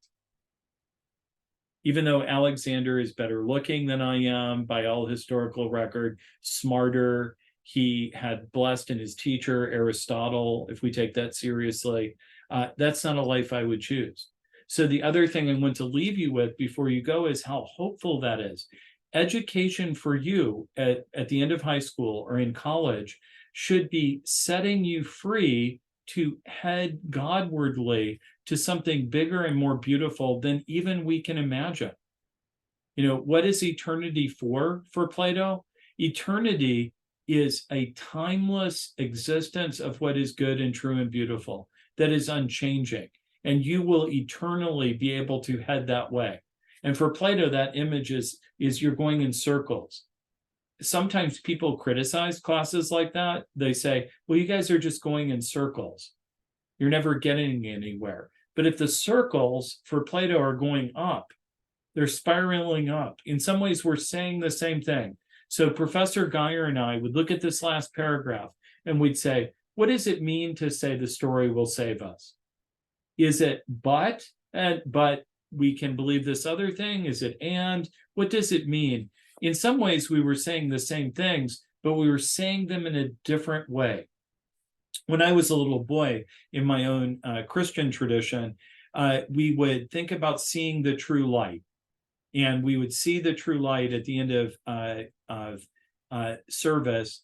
Even though Alexander is better looking than I am by all historical record, smarter, he had blessed in his teacher, Aristotle, if we take that seriously, that's not a life I would choose. So the other thing I want to leave you with before you go is how hopeful that is. Education for you at the end of high school or in college should be setting you free to head Godwardly to something bigger and more beautiful than even we can imagine. You know, what is eternity for Plato? Eternity is a timeless existence of what is good and true and beautiful, that is unchanging. And you will eternally be able to head that way. And for Plato, that image is you're going in circles. Sometimes people criticize classes like that. They say, well, you guys are just going in circles. You're never getting anywhere. But if the circles for Plato are going up, they're spiraling up. In some ways, we're saying the same thing. So Professor Geyer and I would look at this last paragraph and we'd say, what does it mean to say the story will save us? Is it but we can believe this other thing? Is it and? What does it mean? In some ways, we were saying the same things, but we were saying them in a different way. When I was a little boy in my own Christian tradition, we would think about seeing the true light. And we would see the true light at the end of service.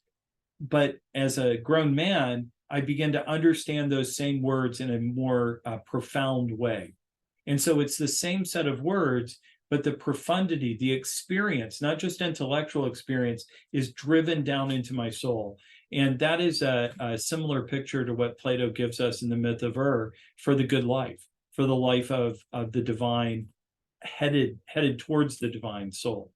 But as a grown man, I began to understand those same words in a more profound way. And so it's the same set of words, but the profundity, the experience, not just intellectual experience, is driven down into my soul. And that is a similar picture to what Plato gives us in the myth of for the good life, for the life of the divine, headed towards the divine soul.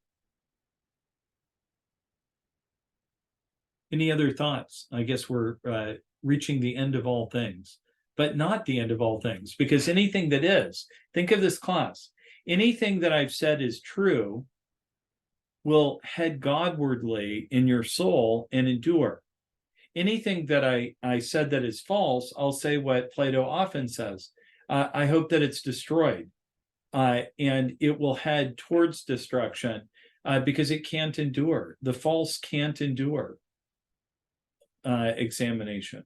Any other thoughts? I guess we're reaching the end of all things, but not the end of all things, because anything that is, think of this class, anything that I've said is true will head Godwardly in your soul and endure. Anything that I said that is false, I'll say what Plato often says. I hope that it's destroyed. And it will head towards destruction because it can't endure. The false can't endure examination.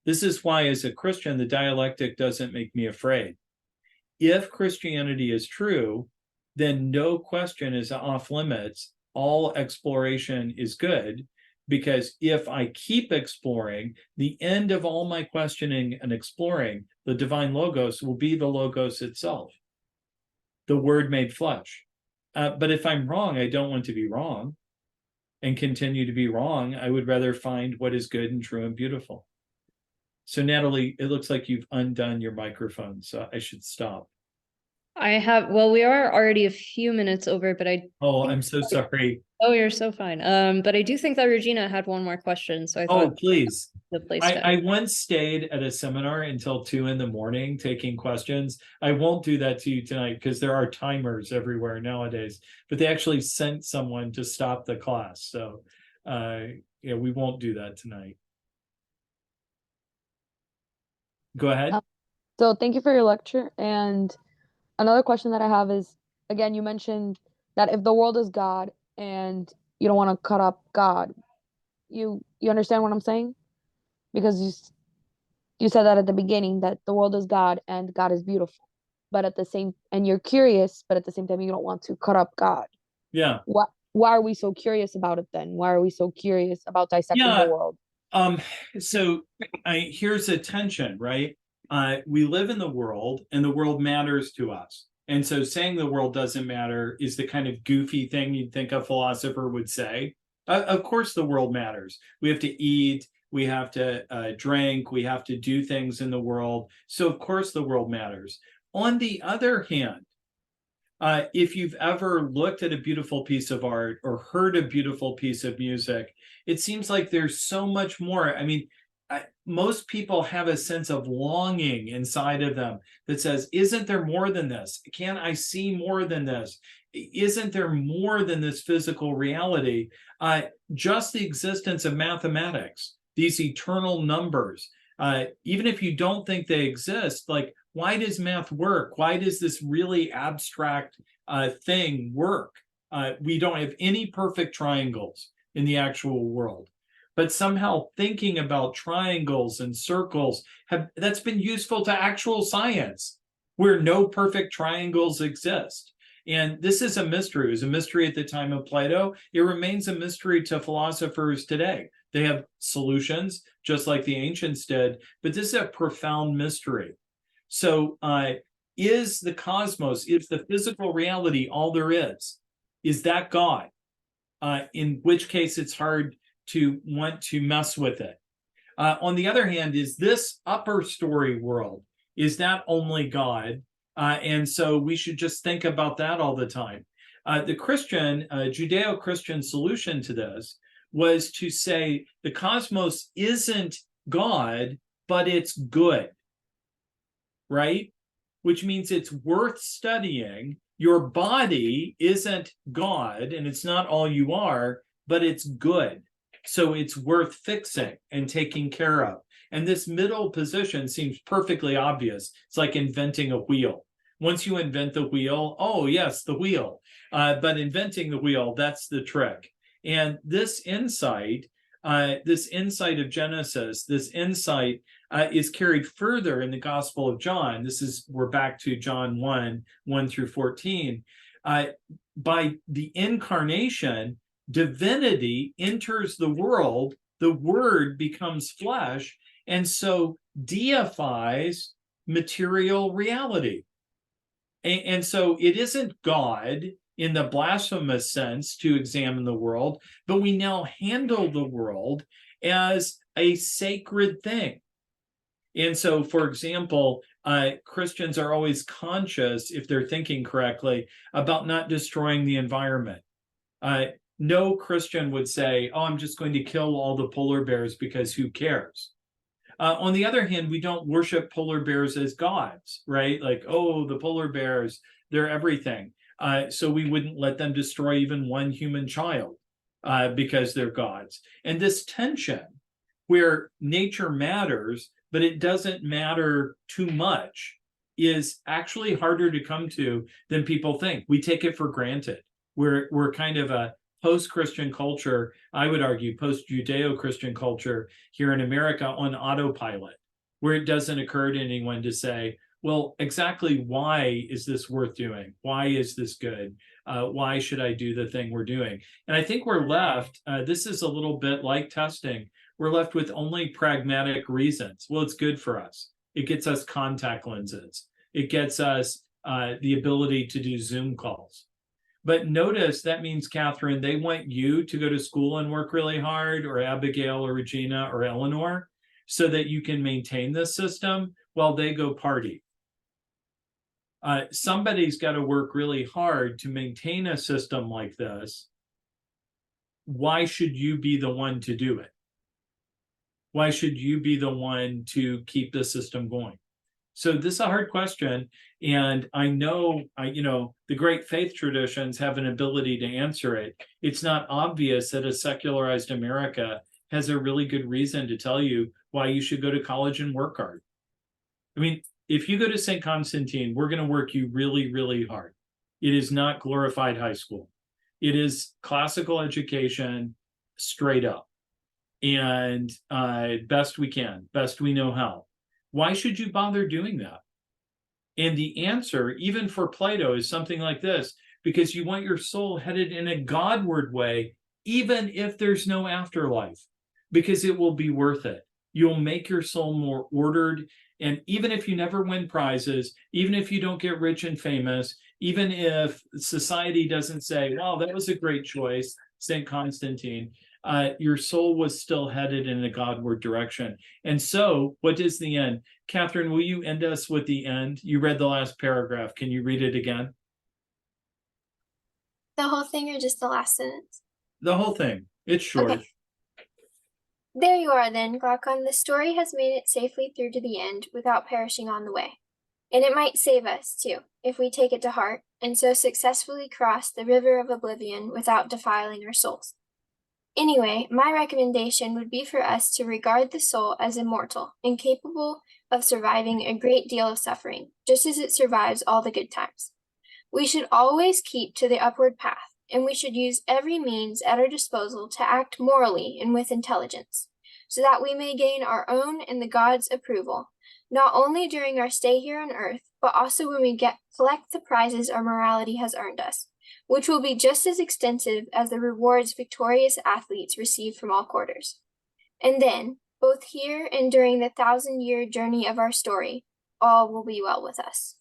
This is why, as a Christian, the dialectic doesn't make me afraid. If Christianity is true, then no question is off limits. All exploration is good, because if I keep exploring, the end of all my questioning and exploring, the divine logos will be the logos itself, the word made flesh. But if I'm wrong, I don't want to be wrong and continue to be wrong. I would rather find what is good and true and beautiful. So Natalie, it looks like you've undone your microphone, so I should stop. Well, we are already a few minutes over, but I'm so sorry. Oh, you're so fine. But I do think that Regina had one more question, so I thought please. the place I once stayed at a seminar until 2 a.m. taking questions. I won't do that to you tonight because there are timers everywhere nowadays, but they actually sent someone to stop the class. So yeah, we won't do that tonight. Go ahead. So thank you for your lecture. And another question that I have is, again, you mentioned that if the world is God and you don't want to cut up God, you understand what I'm saying? Because you said that at the beginning, that the world is God and God is beautiful. but at the same, and you're curious, but at the same time, you don't want to cut up God. Yeah. Why are we so curious about it then? Why are we so curious about dissecting the world? So here's a tension, right? We live in the world, and the world matters to us. And so saying the world doesn't matter is the kind of goofy thing you'd think a philosopher would say. Of course, the world matters. We have to eat, we have to drink, we have to do things in the world. So of course the world matters. On the other hand, if you've ever looked at a beautiful piece of art or heard a beautiful piece of music, it seems like there's so much more. I mean, most people have a sense of longing inside of them that says, isn't there more than this? Can I see more than this? Isn't there more than this physical reality? Just the existence of mathematics, these eternal numbers, even if you don't think they exist, like, why does math work? Why does this really abstract thing work? We don't have any perfect triangles in the actual world, but somehow thinking about triangles and circles that's been useful to actual science, where no perfect triangles exist. And this is a mystery. It was a mystery at the time of Plato. It remains a mystery to philosophers today. They have solutions, just like the ancients did, but this is a profound mystery. So is the cosmos, is the physical reality all there is? Is that God? In which case it's hard to want to mess with it. On the other hand, is this upper story world, is that only God? And so we should just think about that all the time. The Christian, Judeo-Christian solution to this was to say the cosmos isn't God, but it's good. Right? Which means it's worth studying. Your body isn't God, and it's not all you are, but it's good. So it's worth fixing and taking care of. And this middle position seems perfectly obvious. It's like inventing a wheel. Once you invent the wheel, oh yes, the wheel. But inventing the wheel, that's the trick. And this insight of Genesis, this insight is carried further in the Gospel of John. We're back to John 1 through 14. By the incarnation, divinity enters the world, the Word becomes flesh, and so deifies material reality. And so it isn't God in the blasphemous sense to examine the world, but we now handle the world as a sacred thing. And so, for example, Christians are always conscious, if they're thinking correctly, about not destroying the environment. No Christian would say, oh, I'm just going to kill all the polar bears because who cares? On the other hand, we don't worship polar bears as gods, right? Like, oh, the polar bears, they're everything. So we wouldn't let them destroy even one human child because they're gods. And this tension where nature matters, but it doesn't matter too much, is actually harder to come to than people think. We take it for granted. We're kind of a post-Christian culture, I would argue, post-Judeo-Christian culture here in America on autopilot, where it doesn't occur to anyone to say, well, exactly why is this worth doing? Why is this good? Why should I do the thing we're doing? And I think we're left, this is a little bit like testing, we're left with only pragmatic reasons. Well, it's good for us. It gets us contact lenses. It gets us the ability to do Zoom calls. But notice that means, Catherine, they want you to go to school and work really hard, or Abigail or Regina or Eleanor, so that you can maintain this system while they go party. Somebody's got to work really hard to maintain a system like this. Why should you be the one to do it? Why should you be the one to keep the system going? So this is a hard question, and I know, the great faith traditions have an ability to answer it. It's not obvious that a secularized America has a really good reason to tell you why you should go to college and work hard. I mean, if you go to Saint Constantine, we're going to work you really, really hard. It is not glorified high school. It is classical education straight up, and best we can, best we know how. Why should you bother doing that? And the answer, even for Plato, is something like this, because you want your soul headed in a Godward way, even if there's no afterlife, because it will be worth it. You'll make your soul more ordered. And even if you never win prizes, even if you don't get rich and famous, even if society doesn't say, wow, that was a great choice, Saint Constantine, your soul was still headed in a Godward direction. And so, what is the end? Catherine, will you end us with the end? You read the last paragraph. Can you read it again? The whole thing or just the last sentence? The whole thing. It's short. Okay. There you are then, Glaucon. The story has made it safely through to the end without perishing on the way. And it might save us, too, if we take it to heart, and so successfully cross the river of oblivion without defiling our souls. Anyway, my recommendation would be for us to regard the soul as immortal and capable of surviving a great deal of suffering, just as it survives all the good times. We should always keep to the upward path, and we should use every means at our disposal to act morally and with intelligence, so that we may gain our own and the gods' approval, not only during our stay here on earth, but also when we collect the prizes our morality has earned us, which will be just as extensive as the rewards victorious athletes receive from all quarters. And then, both here and during the 1,000-year journey of our story, all will be well with us.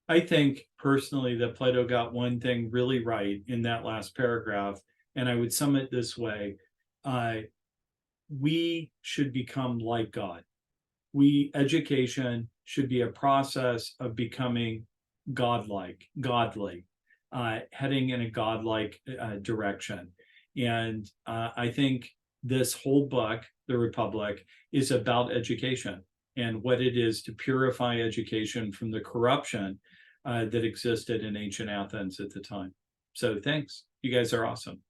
I think personally that Plato got one thing really right in that last paragraph, and I would sum it this way. We should become like God. Education should be a process of becoming godlike, godly, heading in a godlike direction. And I think this whole book, The Republic, is about education and what it is to purify education from the corruption that existed in ancient Athens at the time. So thanks. You guys are awesome.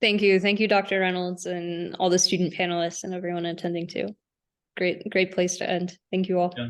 Thank you. Thank you, Dr. Reynolds, and all the student panelists and everyone attending too. Great place to end. Thank you all. Yeah.